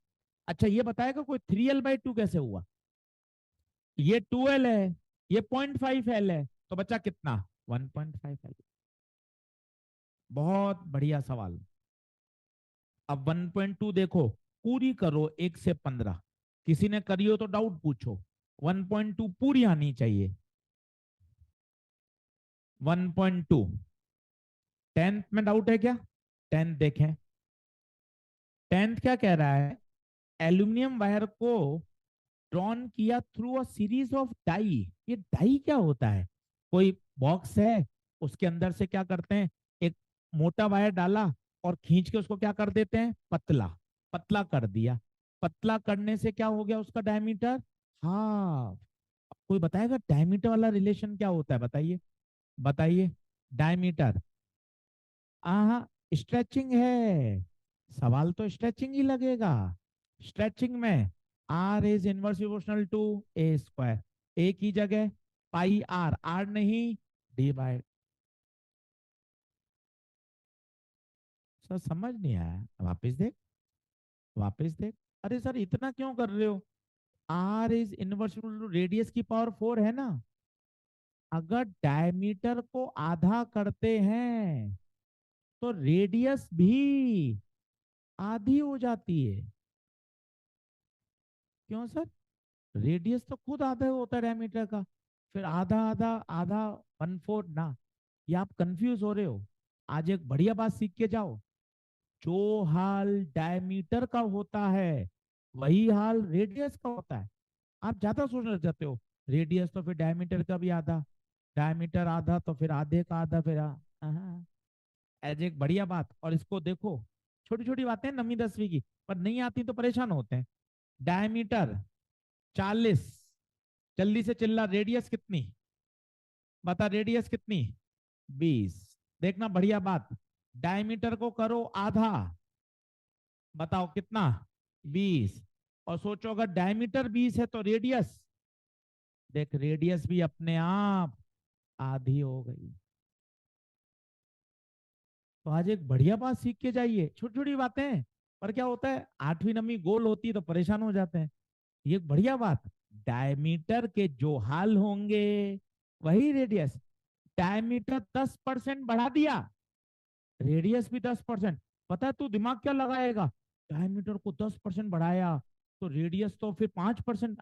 अच्छा ये बताएगा कोई 3L/2 कैसे हुआ? ये 2L है, ये 0.5L है, तो बच्चा कितना? 1.5L। बहुत बढ़िया सवाल। अब 1.2 देखो, पूरी करो 1 से 15। किसी ने करी हो तो डाउट पूछो। 1.2 पूरी आनी चाहिए। 1.2 टेंथ में डाउट है क्या? टेंथ देखें, टेंथ क्या कह रहा है? एल्यूमिनियम वायर को ड्रॉन किया through a series of die. ये डाई क्या होता है? कोई बॉक्स है, उसके अंदर से क्या करते हैं, एक मोटा वायर डाला और खींच के उसको क्या कर देते हैं, पतला। पतला कर दिया। पतला करने से क्या हो गया उसका डायमीटर? हाँ। कोई बताएगा डायमीटर वाला रिलेशन क्या होता है? बताइए, बताइए। डायमीटर, हाँ स्ट्रेचिंग है। सवाल तो स्ट्रेचिंग ही लगेगा। स्ट्रेचिंग में R is inverse proportional to A square. A की जगह पाई आर, आर नहीं डी बाय। सर समझ नहीं आया, वापस देख, वापस देख। अरे सर इतना क्यों कर रहे हो? आर इज इनवर्स रेडियस की पावर 4 है ना। अगर डायमीटर को आधा करते हैं तो रेडियस भी आधी हो जाती है। क्यों सर? रेडियस तो खुद आधा होता है डायमीटर का, फिर आधा आधा आधा 1/4 ना। ये आप कंफ्यूज हो रहे हो। आज एक बढ़िया बात सीख के जाओ, जो हाल डायमीटर का होता है वही हाल रेडियस का होता है। आप ज्यादा सोचने लग जाते हो, रेडियस तो फिर डायमीटर का भी आधा, डायमीटर आधा तो फिर आधे का आधा, फिर एज एक बढ़िया बात। और इसको देखो, छोटी छोटी बातें 9वीं 10वीं की, पर नहीं आती तो परेशान होते हैं। डायमीटर 40, जल्दी से चिल्ला, रेडियस कितनी? बता रेडियस कितनी? 20। देखना बढ़िया बात, डायमीटर को करो आधा, बताओ कितना? 20। और सोचो अगर डायमीटर 20 है तो रेडियस, देख रेडियस भी अपने आप आधी हो गई। तो आज एक बढ़िया बात सीख के जाइए, छोटी छोटी बातें हैं, पर क्या होता है 8वीं 9वीं गोल होती है तो परेशान हो जाते हैं। ये एक बढ़िया बात, डायमीटर के जो हाल होंगे वही रेडियस। डायमीटर 10% बढ़ा दिया, रेडियस भी 10%। पता है तू दिमाग क्या लगाएगा? डायमीटर को 10% बढ़ाया तो रेडियस तो फिर 5%।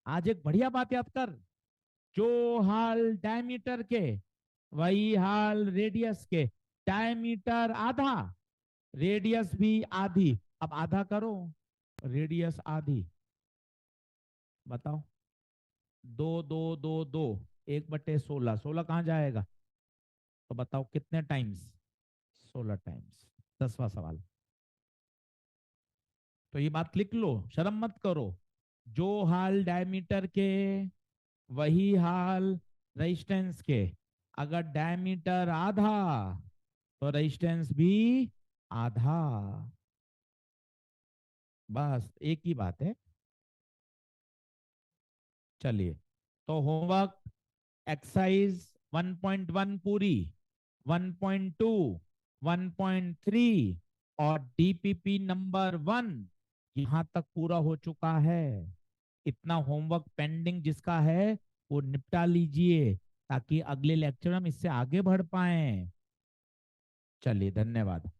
आज एक बढ़िया बात याद कर, जो हाल डायमीटर के वही हाल रेडियस के। डायमीटर आधा, रेडियस भी आधी। अब आधा करो, रेडियस आधी, बताओ। 2 2 2 2, 1/16, 16 कहाँ जाएगा? तो बताओ कितने टाइम्स? 16 टाइम्स। 10वां सवाल। तो ये बात लिख लो, शर्म मत करो। जो हाल डायमीटर के वही हाल रेजिस्टेंस के। अगर डायमीटर आधा तो रेजिस्टेंस भी आधा। बस एक ही बात है। चलिए, तो होमवर्क एक्सरसाइज 1.1 पूरी, 1.2, 1.3 और डीपीपी नंबर 1 यहां तक पूरा हो चुका है। इतना होमवर्क पेंडिंग जिसका है वो निपटा लीजिए, ताकि अगले लेक्चर में हम इससे आगे बढ़ पाए। चलिए धन्यवाद।